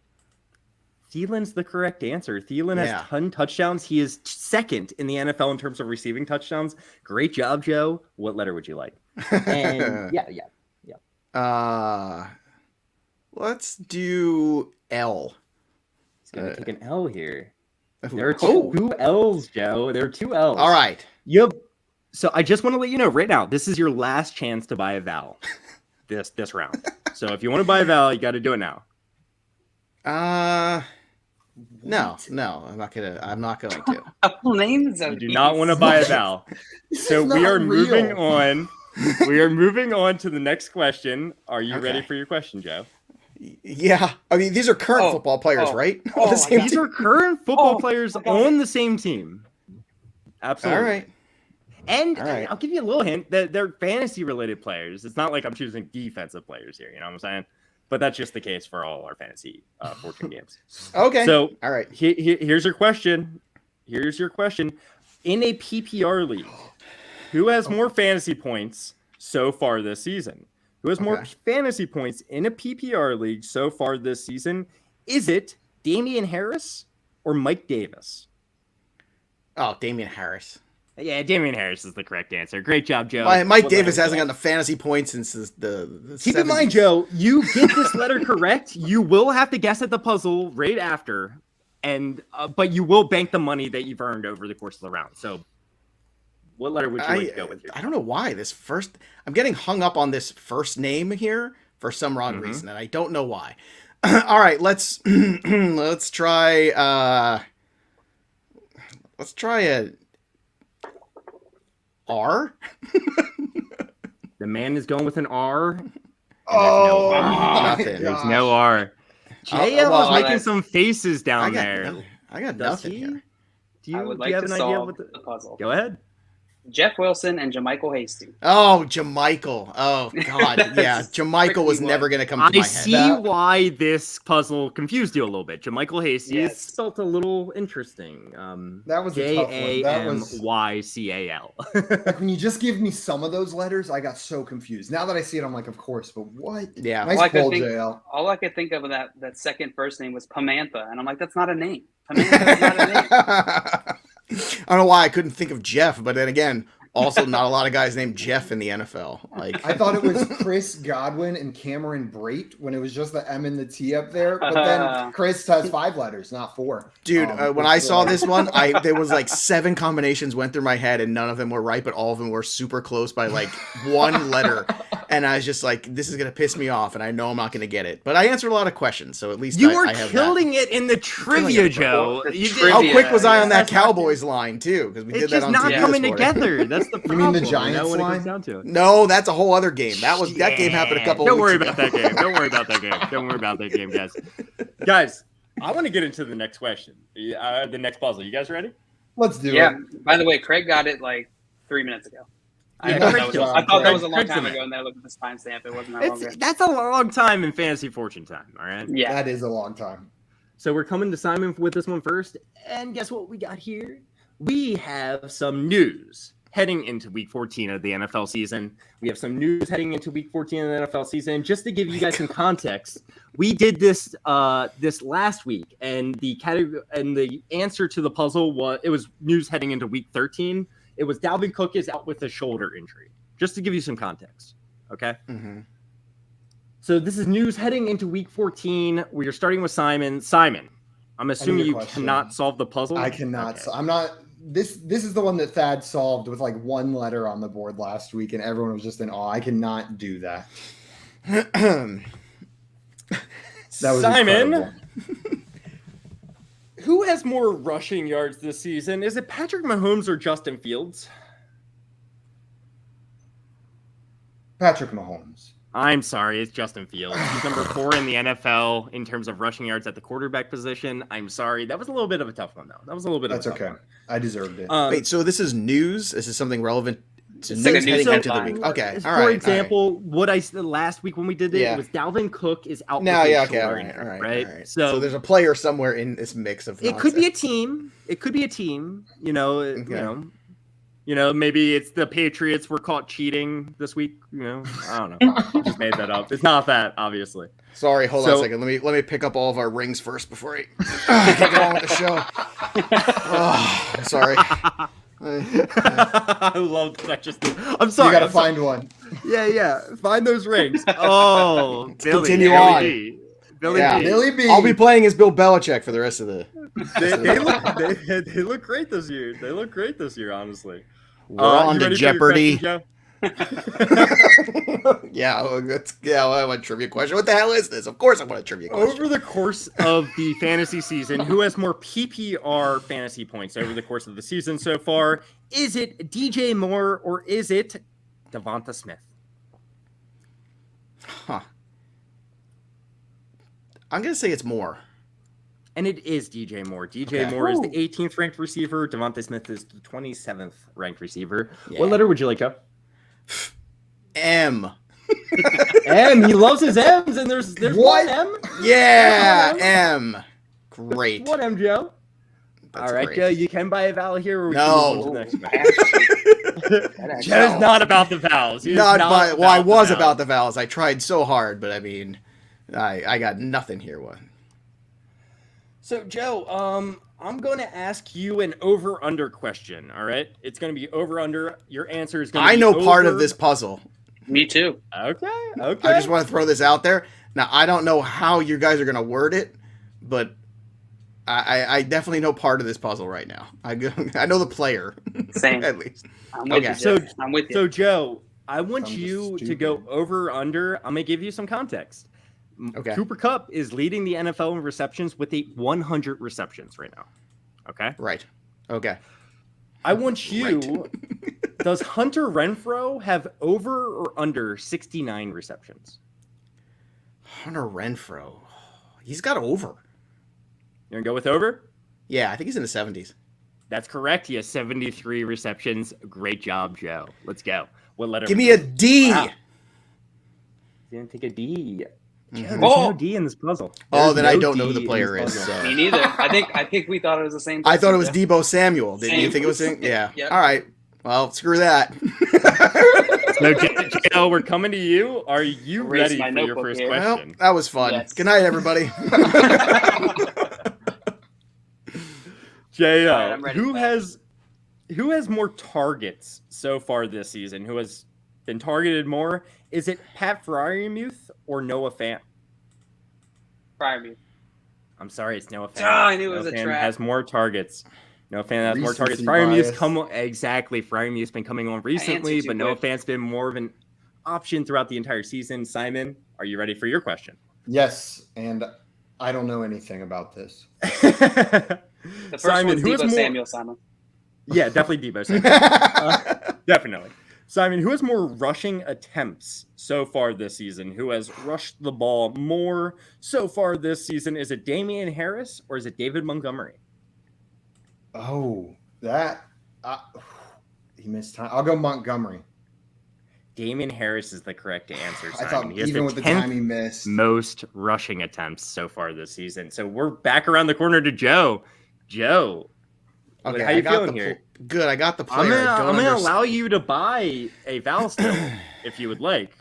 Thielen's the correct answer. Thielen has 10 touchdowns. He is second in the NFL in terms of receiving touchdowns. Great job, Joe. What letter would you like? And let's do L. He's going to take an L here. There are two L's, Joe. There are two L's. All right. So I just want to let you know right now, this is your last chance to buy a vowel this round. So if you want to buy a vowel, you got to do it now. No, I'm not going to. Names you do not want to buy a vowel. So we are moving on. We are moving on to the next question. Are you ready for your question, Joe? Yeah. I mean, these are current football players, right? These are current football players on the same team. Absolutely. All right. And I'll give you a little hint that they're fantasy-related players. It's not like I'm choosing defensive players here. You know what I'm saying? But that's just the case for all our fantasy fortune games. Okay. So, all right. Here's your question. Here's your question. In a PPR league, who has more fantasy points so far this season? Who has more fantasy points in a PPR league so far this season? Is it Damian Harris or Mike Davis? Oh, Damian Harris. Yeah, Damian Harris is the correct answer. Great job, Joe. Mike Davis hasn't gotten the fantasy points since the Keep 70s. in mind, Joe, you get this letter correct. You will have to guess at the puzzle right after, and but you will bank the money that you've earned over the course of the round. So what letter would you like to go with here? I don't know why I'm getting hung up on this first name here for some odd reason, and I don't know why. All right, let's try a R. The man is going with an R. Nothing. There's no R. JL is making some faces down there. I got nothing here. Do you have an idea of the puzzle? Go ahead. Jeff Wilson and JaMychal Hasty. Oh, JaMychal. Oh, God. Yeah, JaMychal was never going to come to my head. I see why this puzzle confused you a little bit. JaMychal Hasty is spelled a little interesting. That was a tough one. That was JAMYCAL. Like when you just give me some of those letters, I got so confused. Now that I see it, I'm like, of course, but what? Yeah. Nice pull, JL. All I could think of that second first name was Pamantha, and I'm like, that's not a name. Pamantha is not a name. I don't know why I couldn't think of Jeff, but then again, also not a lot of guys named Jeff in the NFL. Like I thought it was Chris Godwin and Cameron Brate when it was just the M and the T up there, but then Chris has 5 letters, not 4. Dude, when I saw this one, there was like 7 combinations went through my head, and none of them were right, but all of them were super close by like 1 letter. And I was just like, this is going to piss me off, and I know I'm not going to get it. But I answered a lot of questions, so at least you I were have killing it in the trivia, Joe. How quick was I on that Cowboys line, too? Because we did that on TV. It's just not coming together. That's the problem. You mean the Giants line? No, that's a whole other game. That game happened a couple Don't weeks worry ago. about that game. Don't worry about that game. Don't worry about that game, guys. Guys, I want to get into the next question. The next puzzle. You guys ready? Let's do it. Yeah. By the way, Craig got it like 3 minutes ago. I thought that was a long time ago, and then I looked at this timestamp. It wasn't that long ago. That's a long time in fantasy fortune time, all right? Yeah. That is a long time. So we're coming to Simon with this one first. And guess what we got here? We have some news heading into week 14 of the NFL season. We have some news heading into week 14 of the NFL season. Just to give you guys some context, we did this this last week, and the answer to the puzzle was news heading into week 13. It was Dalvin Cook is out with a shoulder injury. Just to give you some context, okay? Mm-hmm. So this is news heading into week 14. We are starting with Simon. Simon, I'm assuming you cannot solve the puzzle. I cannot. Okay. I'm not. This is the one that Thad solved with like 1 letter on the board last week, and everyone was just in awe. I cannot do that. That was Simon. incredible. Who has more rushing yards this season? Is it Patrick Mahomes or Justin Fields? Patrick Mahomes. I'm sorry, it's Justin Fields. He's number 4 in the NFL in terms of rushing yards at the quarterback position. I'm sorry. That was a little bit of a tough one, though. That's okay. I deserved it. Wait, so this is news? This is something relevant to It's like a news news heading into the headline. week? Okay, all For right. example, what I said last week when we did it, Yeah. was Dalvin Cook is out. No, with a yeah, okay, shoulder all injury, right. right? So there's a player somewhere in this mix of it could be a nonsense. team. It could be a team. Maybe it's the Patriots were caught cheating this week. I don't know. I just made that up. It's not that, obviously. Sorry, hold on a second. Let me pick up all of our rings first before I get on with the show. Oh, I'm sorry. I love that. I'm sorry. You gotta find one. Yeah. Find those rings. Oh, Billy. Continue on. Billy Yeah. B. Billy B. I'll be playing as Bill Belichick for the rest of the. They look great this year. They look great this year, honestly. We're on you to ready for your Jeopardy. question, Yeah, I want a trivia question. What the hell is this? Of course I want a trivia Joe? question. Over the course of the fantasy season, who has more PPR fantasy points over the course of the season so far? Is it DJ Moore or is it Devonta Smith? Huh. I'm going to say it's more. And it is DJ Moore. DJ Okay. Moore is the 18th ranked receiver. Devonta Smith is the 27th ranked receiver. Yeah. What letter would you like, Joe? M. M. He loves his M's, and there's What? one M. Yeah, M. Great. What M, Joe? That's All right, great. Joe, you can buy a vowel here. Or we No. can move on to the next one. Joe's not about the vowels. He is Not not by, well, I about was the about vowels. the vowels. I tried so hard, but I mean, I got nothing here. What? So, Joe, I'm going to ask you an over/under question. All right, it's going to be over/under. Your answer is going to be I know part of over- this puzzle. Me too. Okay. I just want to throw this out there. Now, I don't know how you guys are going to word it, but I definitely know part of this puzzle right now. I know the player. Same. At least. I'm with Okay. you. So- Jeff. I'm with you. So, Joe, I want I'm just you to stupid. go over/under. I'm going to give you some context. Okay. Cooper Kupp is leading the NFL in receptions with 100 receptions right now. Okay. Right. Okay. I want you. Does Hunter Renfrow have over or under 69 receptions? Hunter Renfrow. He's got over. You gonna go with over? Yeah, I think he's in the 70s. That's correct. He has 73 receptions. Great job, Joe. Let's go. What letter? Give me a D. Wow. Didn't take a D. Joe, there's Oh! no D in this puzzle. Oh, There's then I no don't know D who the in player this is. puzzle. So. Me neither. I think we thought it was the same. I thought it was person, Deebo Samuel. Didn't you Same. think it was him? Yeah. Yep. All right. Well, screw that. So, Joe, we're coming to you. Are you Erase ready my for your notebook first here. Well, question? that was fun. Yes. Good night, everybody. J.O., All right, I'm ready who for that. has more targets so far this season? Who has been targeted more? Is it Pat Freiermuth or Noah Fant? Prior me. I'm sorry, it's Noah Fant. Oh, I knew it was Noah a Fant trap. has more targets. Noah Fant has more targets. Recency Freiermuth's bias. exactly. Freiermuth's been coming on recently, answered you but Noah quick. Fant's been more of an option throughout the entire season. Simon, are you ready for your question? Yes, and I don't know anything about this. The first Simon, one's who has Deebo more? Samuel, Simon. Yeah, definitely Deebo Samuel. Definitely. Simon, who has more rushing attempts so far this season? Who has rushed the ball more so far this season? Is it Damian Harris or is it David Montgomery? Oh, that he missed time. I'll go Montgomery. Damian Harris is the correct answer, I Simon. thought He has even the with the 10th time he missed. most rushing attempts so far this season. So we're back around the corner to Joe. Joe, Okay, how you I got feeling the here? Good, I got the I'm player. gonna allow you to buy a vowel still if you would like.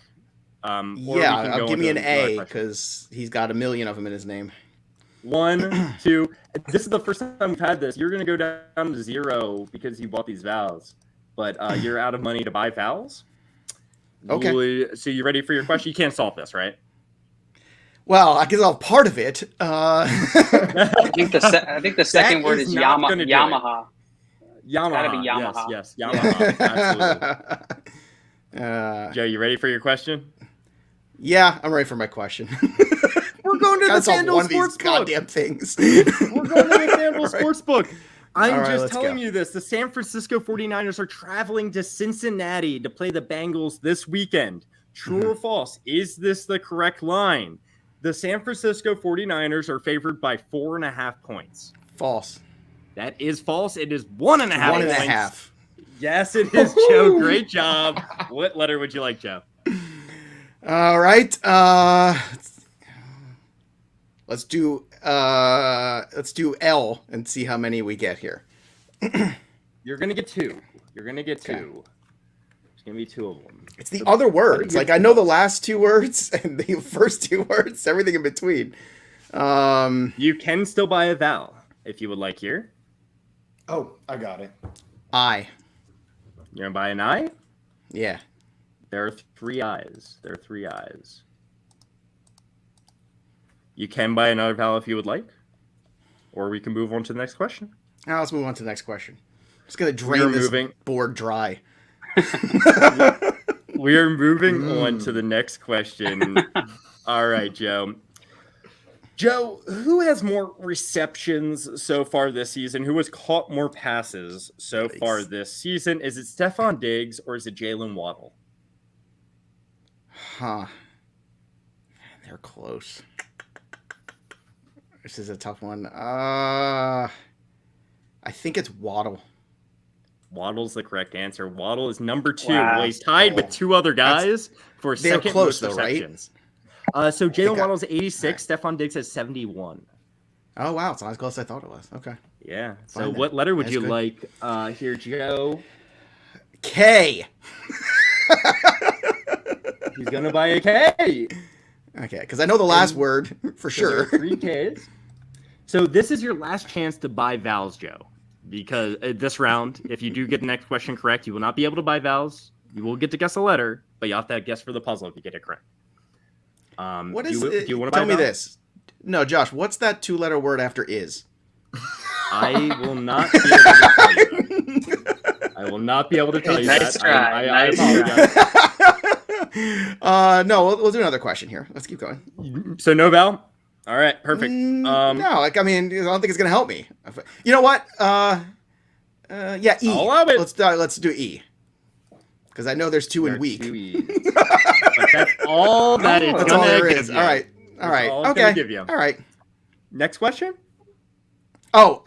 Or we can Yeah, go give me an into another A question. because he's got a million of them in his name. 1, 2. This is the first time we've had this. You're going to go down to 0 because you bought these vowels, but you're out of money to buy vowels. Okay. So you ready for your question? You can't solve this, right? Well, I guess I'll part of it. I think the second word is not gonna do it. Yamaha. Yamaha. gotta be Yamaha. Yes, Yamaha. Absolutely. Uh, Joe, you ready for your question? yeah, I'm ready for my question. We're going to the Gotta solve FanDuel one of these Sportsbook. goddamn things. We're going to the FanDuel All right. Sportsbook. I'm All right, just let's telling go. you this. The San Francisco 49ers are traveling to Cincinnati to play the Bengals this weekend. True or false? Is this the correct line? The San Francisco 49ers are favored by 4.5 points. False. That is false. It is 1.5 points. 1.5. Yes, it is, Joe. Great job. What letter would you like, Joe? All right. Let's do L and see how many we get here. You're gonna get 2. You're gonna get 2. There's gonna be 2 of them. It's the other words. Like, I know the last 2 words and the first 2 words, everything in between. You can still buy a vowel if you would like here. Oh, I got it. I. You're gonna buy an I? Yeah. There are 3 I's. You can buy another vowel if you would like. Or we can move on to the next question. Now let's move on to the next question. I'm just going to drain this board dry. We are moving on to the next question. All right, Joe. Joe, who has more receptions so far this season? Who has caught more passes so far this season? Is it Stephon Diggs or is it Jalen Waddle? Huh. They're close. This is a tough one. I think it's Waddle. Waddle's the correct answer. Waddle is number 2. Wow. Well, he's tied with 2 other guys for second close, most though, receptions. Right? So Jalen Waddle's 86. Right. Stephon Diggs has 71. Oh, wow. It's not as close as I thought it was. Okay. Yeah. So what letter would you like here, Joe? K. He's going to buy a K. Okay, because I know the last word for sure. 3 Ks. So this is your last chance to buy vowels, Joe. Because this round, if you do get the next question correct, you will not be able to buy vowels. You will get to guess a letter, but you have to guess for the puzzle if you get it correct. What is it? Do you want to tell me this? No, Josh, what's that 2-letter word after is? I will not be able to tell you that. I will not be able to tell you nice that. Try. I apologize. No, we'll do another question here. Let's keep going. So no vowel? All right, perfect. No, I don't think it's gonna help me. You know what? Yeah, E. I'll allow it. Let's do E. Because I know there's 2 in week. But that's all that it's That's all gonna there give is. you. All right. Okay. Give you. All right. Next question. Oh,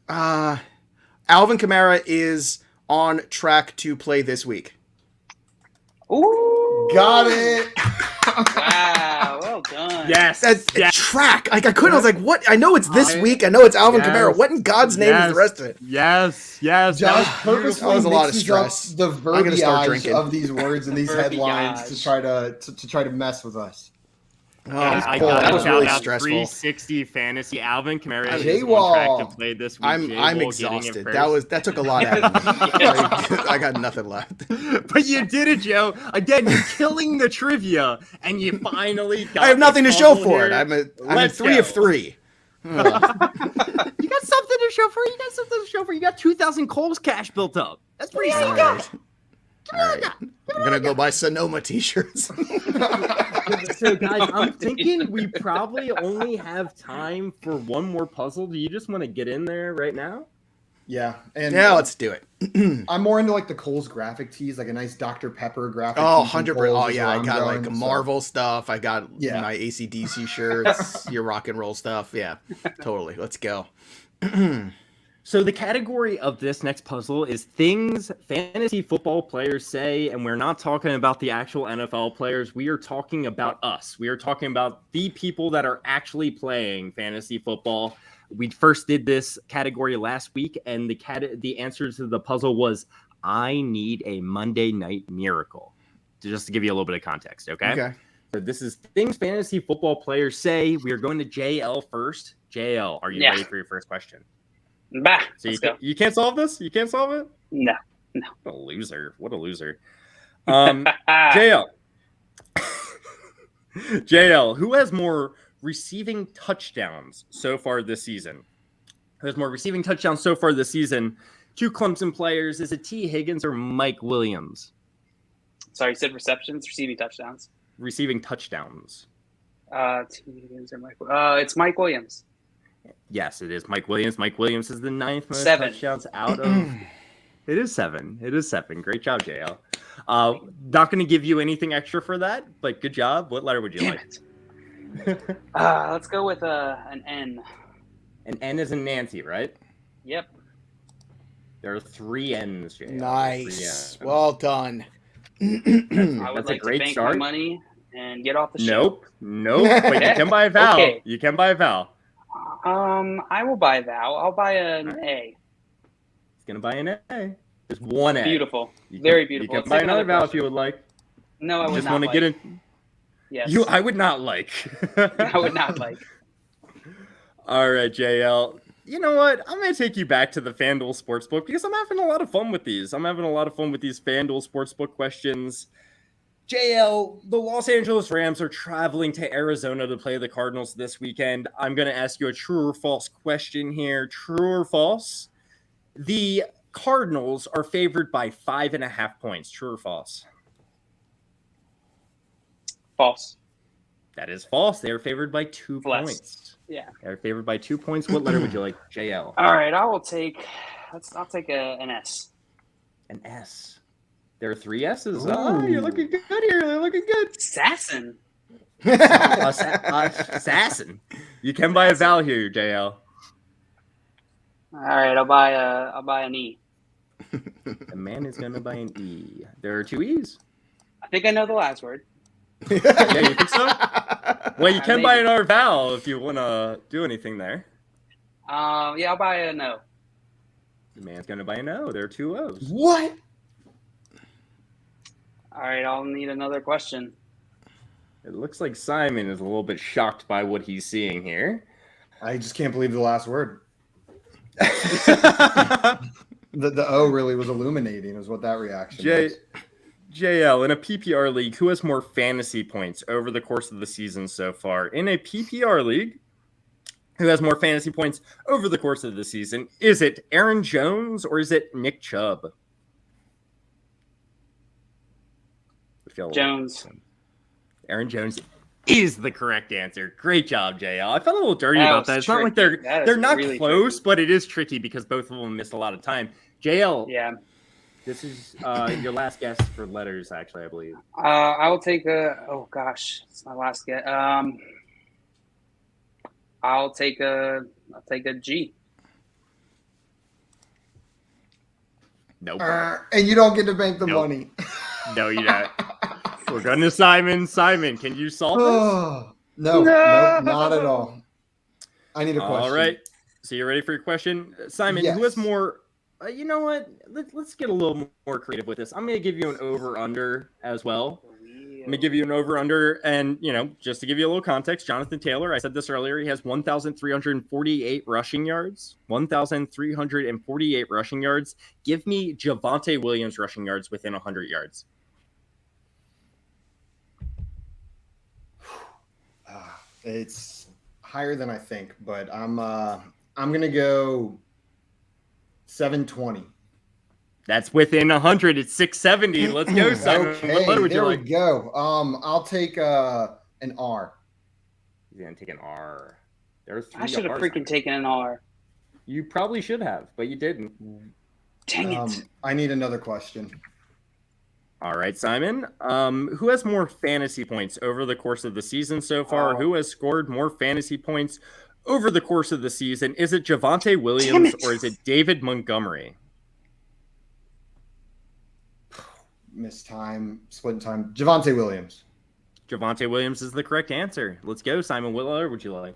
Alvin Kamara is on track to play this week. Ooh, Got it. Wow, well done. Yes. Track. Like I couldn't. I was like, what? I know it's this week. I know it's Alvin Kamara. What in God's name is the rest of it? Yes. Josh purposely That was a lot of mixes stress. up the I'm gonna start verbiage drinking. of these words and these headlines Verbiage. to try to mess with us. Oh, I cool. got That was shout really out stressful. 360 fantasy. Alvin Kamara is J-Wall. on track to play this week. I'm J-Wall exhausted. getting it first. That took a lot out of me. I got nothing left. But you did it, Joe. Again, you're killing the trivia, and you finally got I have nothing to show puzzle for here. it. I'm at Let's 3 go. of 3. You got something to show for it. You got 2,000 Coles cash built up. That's pretty All sick. right. All right. I'm gonna go buy Sonoma t-shirts. So, guys, I'm thinking we probably only have time for one more puzzle. Do you just want to get in there right now? Yeah, and Yeah, let's do it. I'm more into like the Kohl's graphic tees, like a nice Dr. Pepper graphic. Oh, tee from 100%. Kohl's Oh, is yeah, where I I'm got going, like so- Marvel stuff. I got Yeah. my AC/DC shirts, your rock and roll stuff. Yeah, totally. Let's go. So the category of this next puzzle is things fantasy football players say, and we're not talking about the actual NFL players. We are talking about us. We are talking about the people that are actually playing fantasy football. We first did this category last week, and the answer to the puzzle was, I need a Monday Night Miracle. Just to give you a little bit of context, okay? Okay. So this is things fantasy football players say. We are going to JL first. JL, are you ready for your first question? Bah, So let's go. you can't solve this? You can't solve it? No. What a loser. What a loser. JL. JL, who has more receiving touchdowns so far this season? Who has more receiving touchdowns so far this season? 2 Clemson players. Is it T. Higgins or Mike Williams? Sorry, you said receptions, receiving touchdowns. Receiving touchdowns. It's Mike Williams. Yes, it is Mike Williams. Mike Williams is the 9th most 7. touchdowns out of... It is 7. It is 7. Great job, JL. Not going to give you anything extra for that, but good job. What letter would you Damn like? it. Let's go with an N. An N is in Nancy, right? Yep. There are 3 N's, JL. Nice. Well done. I would That's a like to great bank start. my money and get off the show. Nope. But you can buy a vowel. Okay. You can buy a vowel. I will buy a vowel. I'll buy an A. He's going to buy an A. Just one A. Beautiful. You Very can, beautiful. You can buy another vowel if you would like. No, I would just not want to like. get it. Yes. I would not like. I would not like. All right, JL. You know what? I'm going to take you back to the FanDuel Sportsbook because I'm having a lot of fun with these. I'm having a lot of fun with these FanDuel Sportsbook questions. JL, the Los Angeles Rams are traveling to Arizona to play the Cardinals this weekend. I'm going to ask you a true or false question here. True or false? The Cardinals are favored by 5.5 points. True or false? False. That is false. They are favored by 2 Less. points. Yeah. They're favored by 2 points. What letter would you like, JL? All right. I'll take an S. An S. There are 3 S's. Oh, you're looking good here. They're looking good. Assassin. Assassin. You can buy a vowel here, JL. All right. I'll buy an E. The man is going to buy an E. There are 2 E's. I think I know the last word. Yeah, you think so? Well, you can Maybe. buy another vowel if you want to do anything there. Yeah, I'll buy an O. The man's going to buy an O. There are 2 O's. What? All right. I'll need another question. It looks like Simon is a little bit shocked by what he's seeing here. I just can't believe the last word. The O really was illuminating, is what that reaction was. JL, in a PPR league, who has more fantasy points over the course of the season so far? In a PPR league, who has more fantasy points over the course of the season? Is it Aaron Jones or is it Nick Chubb? Jones. Aaron Jones is the correct answer. Great job, JL. I felt a little dirty That about was that. It's not like tricky. That is they're not really close, tricky. but it is tricky because both of them missed a lot of time. JL, Yeah. this is your last guess for letters, actually, I believe. I will take oh gosh, it's my last guess. I'll take a G. Nope. And you don't get to bank the Nope. money. No, you don't. We're going to Simon. Simon, can you solve this? No, not at all. I need a question. All right. So you're ready for your question? Simon, Yes. who has more... you know what? Let's get a little more creative with this. I'm going to give you an over-under as well. I'm going to give you an over-under. And, just to give you a little context, Jonathan Taylor, I said this earlier, he has 1,348 rushing yards. 1,348 rushing yards. Give me Javonte Williams rushing yards within 100 yards. It's higher than I think, but I'm gonna go 720. That's within 100. It's 670. Let's go, Simon. Okay, What letter would there you we like? go. I'll take an R. He's going to take an R. There are 3 I should have Rs. freaking taken an R. You probably should have, but you didn't. Dang it. I need another question. All right, Simon. Who has more fantasy points over the course of the season so far? Oh. Who has scored more fantasy points over the course of the season? Is it Javonte Damn Williams it. or is it David Montgomery? Missed time, splitting time. Javonte Williams. Javonte Williams is the correct answer. Let's go, Simon. What letter would you like?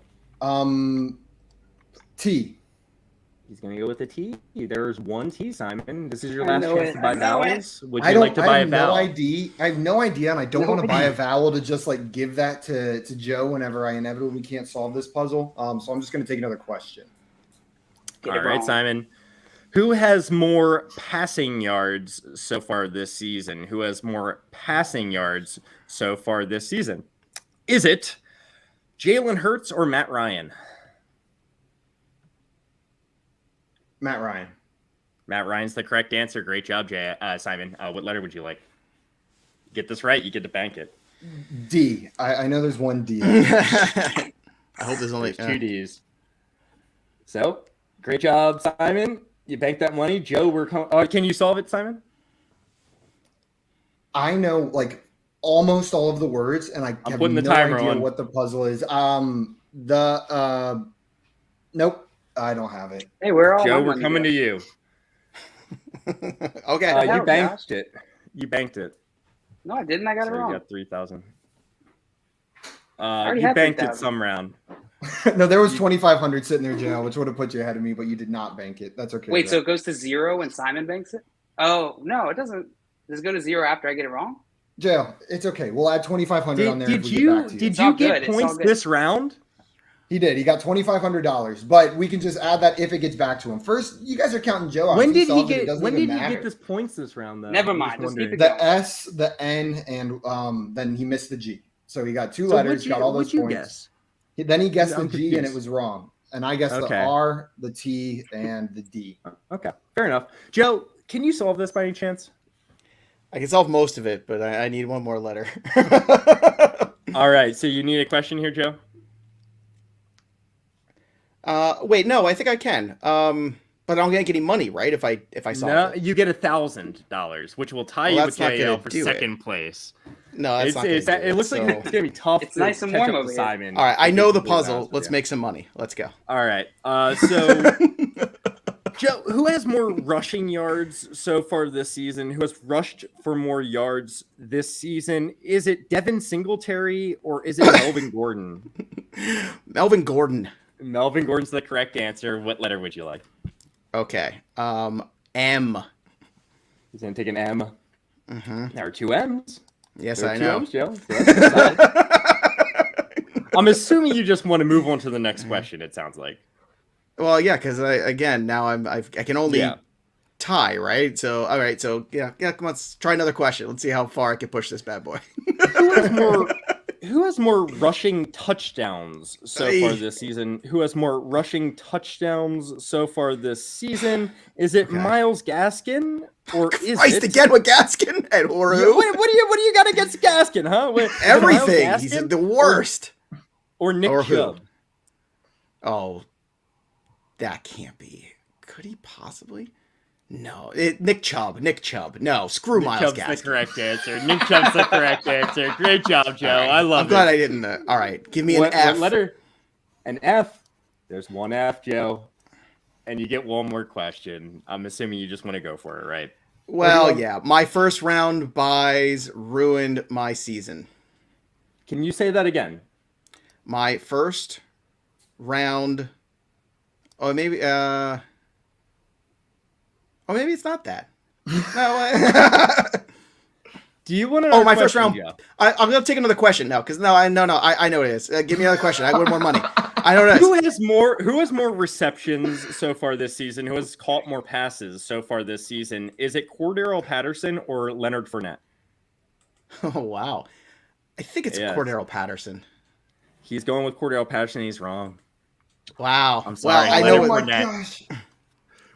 T. He's going to go with the T. There's 1 T, Simon. This is your I last know chance it. to buy I know it. vowels. Would you like to buy a vowel? I have no idea, and I don't want to buy a vowel to just give that to Joe whenever I inevitably can't solve this puzzle. So I'm just going to take another question. Get All it right, wrong. Simon. Who has more passing yards so far this season? Who has more passing yards so far this season? Is it Jalen Hurts or Matt Ryan? Matt Ryan. Matt Ryan's the correct answer. Great job, Simon. What letter would you like? Get this right, you get to bank it. D. I know there's 1 D. I hope there's only There's 2 Ds. So, great job, Simon. You banked that money. Joe, can you solve it, Simon? I know like almost all of the words, and I have no idea what the puzzle is. Nope, I don't have it. Hey, we're all Joe. We're coming to you. Okay, you banked it. You banked it. No, I didn't. I got it wrong. You got 3,000. You banked it some round. No, there was 2,500 sitting there, Joe, which would have put you ahead of me, but you did not bank it. That's okay. Wait, so it goes to 0 when Simon banks it? Oh no, it doesn't. Does it go to 0 after I get it wrong? Joe, it's okay. We'll add 2,500 on there. Did you get points this round? He did. He got $2,500, but we can just add that if it gets back to him. First, you guys are counting Joe out. When did he get this points this round, though? Never mind. Just keep it the going. S, the N, and then he missed the G. So he got 2 letters, got all those points. Guess? Then he guessed the G, and it was wrong. And I guessed the R, the T, and the D. Okay, fair enough. Joe, can you solve this by any chance? I can solve most of it, but I need one more letter. All right, so you need a question here, Joe? Wait, no, I think I can. But I don't get any money, right? If I solve it. You get $1,000, which will tie you with JL for second place. No, that's not it looks like it's gonna be tough. It's nice and warm over here. All right, I know the puzzle. Let's make some money. Let's go. All right. So, Joe, who has more rushing yards so far this season? Who has rushed for more yards this season? Is it Devin Singletary or is it Melvin Gordon? Melvin Gordon. Melvin Gordon's the correct answer. What letter would you like? Okay. M. He's gonna take an M. Mm-hmm. There are 2 M's. Yes, I know. M's, Joe. I'm assuming you just want to move on to the next question. It sounds like. Well, yeah, because I can only tie, right? So all right, so yeah. Come on, let's try another question. Let's see how far I can push this bad boy. Who has more rushing touchdowns so far this season? Who has more rushing touchdowns so far this season? Is it Myles Gaskin or is it again with Gaskin and or who? What do you got against Gaskin, huh? Everything. He's the worst. Or Nick Chubb. Oh, that can't be. Could he possibly? No, Nick Chubb. No, screw Myles Gaskin. Nick Chubb's the correct answer. Nick Chubb's the correct answer. Great job, Joe. Right. I love it. I'm glad I didn't. All right, give me an F. What letter? An F. There's one F, Joe. And you get one more question. I'm assuming you just want to go for it, right? Well, yeah. My first round buys ruined my season. Can you say that again? My first round. Oh, maybe. Oh, maybe it's not that. No. Do you want to? Oh, my first round. I'm gonna take another question now because I know what it is. Give me another question. I win more money. I don't know. Who has more receptions so far this season? Who has caught more passes so far this season? Is it Cordarrelle Patterson or Leonard Fournette? Oh wow, I think it's Cordarrelle Patterson. He's going with Cordarrelle Patterson. He's wrong. Wow. I'm sorry. Well, I know what. Gosh.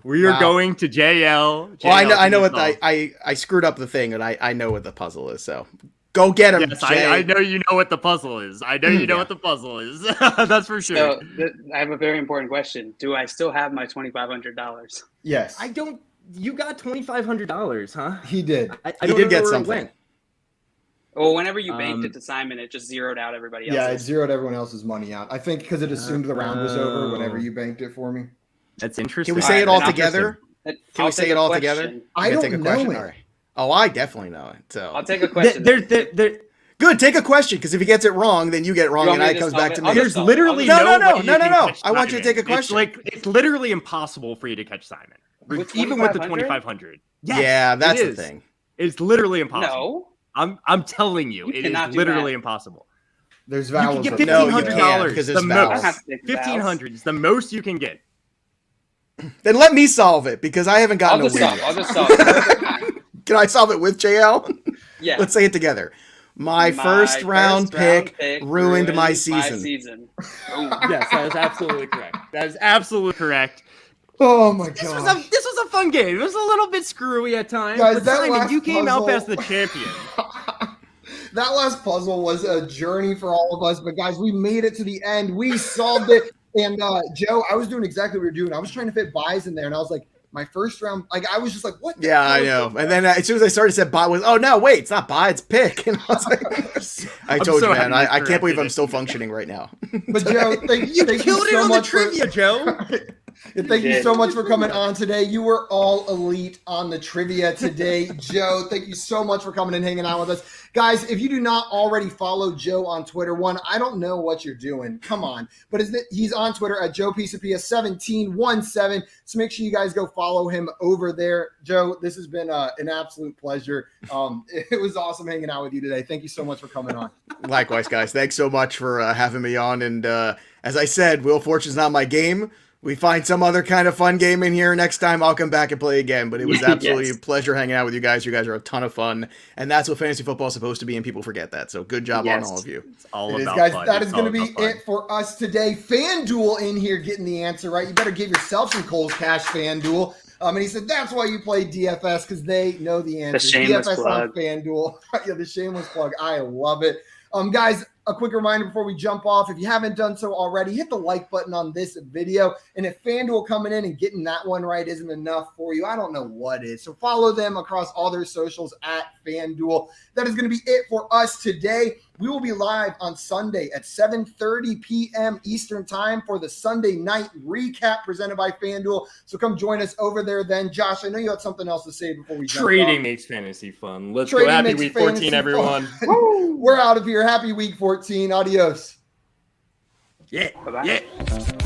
We are going to JL. Well, I know what I screwed up the thing, and I know what the puzzle is. So go get him. Yes, I know you know what the puzzle is. I know you know what the puzzle is. That's for sure. So I have a very important question. Do I still have my $2,500? Yes. I don't. You got $2,500, huh? He did. He did get something. Well, whenever you banked it to Simon, it just zeroed out everybody else. Yeah, it zeroed everyone else's money out. I think because it assumed the round was over whenever you banked it for me. That's interesting. Can we say it all together? Can we say it all together? I don't know it. All right. Oh, I definitely know it. So I'll take a question. Good. Take a question because if he gets it wrong, then you get it wrong, and it comes back to me. There's literally no. I want you to take a question. It's literally impossible for you to catch Simon, even with the 2,500. Yes, yeah, that's the thing. It's literally impossible. No. I'm telling you, it is literally impossible. There's vowels. You can get $1,500 because it's vowels. $1,500 is the most you can get. Then let me solve it because I haven't gotten a win yet. I'll just solve it. Can I solve it with JL? Yeah. Let's say it together. My first round pick ruined my season. Yes, that is absolutely correct. That is absolutely correct. Oh my god! This was a fun game. It was a little bit screwy at times. Guys, but Simon, you came out as the champion. That last puzzle was a journey for all of us, but guys, we made it to the end. We solved it. And Joe, I was doing exactly what you're doing. I was trying to fit buys in there, and I was like, my first round. Like I was just like, what? Yeah, I know. And then as soon as I started, said buy was, oh no, wait, it's not buy, it's pick. And I was like, I told you, man, I can't believe I'm still functioning right now. But Joe, thank You you killed it so on the much trivia, Joe. Thank you so much for coming on today. You were all elite on the trivia today. Joe, thank you so much for coming and hanging out with us. Guys, if you do not already follow Joe on Twitter, I don't know what you're doing. Come on. But he's on Twitter at Joe Pisapia 1717. So make sure you guys go follow him over there. Joe, this has been an absolute pleasure. It was awesome hanging out with you today. Thank you so much for coming on. Likewise, guys. Thanks so much for having me on. And as I said, Wheel of Fortune's not my game. We find some other kind of fun game in here. Next time I'll come back and play again. But it was absolutely a pleasure hanging out with you guys. You guys are a ton of fun. And that's what fantasy football is supposed to be, and people forget that. So good job on all of you. It's all about guys. fun. That is going to be it for us today. FanDuel in here getting the answer right. You better give yourself some Cole's Cash, FanDuel. And he said that's why you play DFS, because they know the answer. The shameless DFS plug. on FanDuel. Yeah, the shameless plug. I love it. Guys, a quick reminder before we jump off, if you haven't done so already, hit the like button on this video. And if FanDuel coming in and getting that one right isn't enough for you, I don't know what is. So follow them across all their socials at FanDuel. That is going to be it for us today. We will be live on Sunday at 7:30 p.m. Eastern time for the Sunday night recap presented by FanDuel. So come join us over there then. Josh, I know you had something else to say before we jump Trading off. makes fantasy fun. Let's go. Happy week 14, everyone. We're out of here. Happy week 14. Adios. Yeah. Bye-bye. Yeah.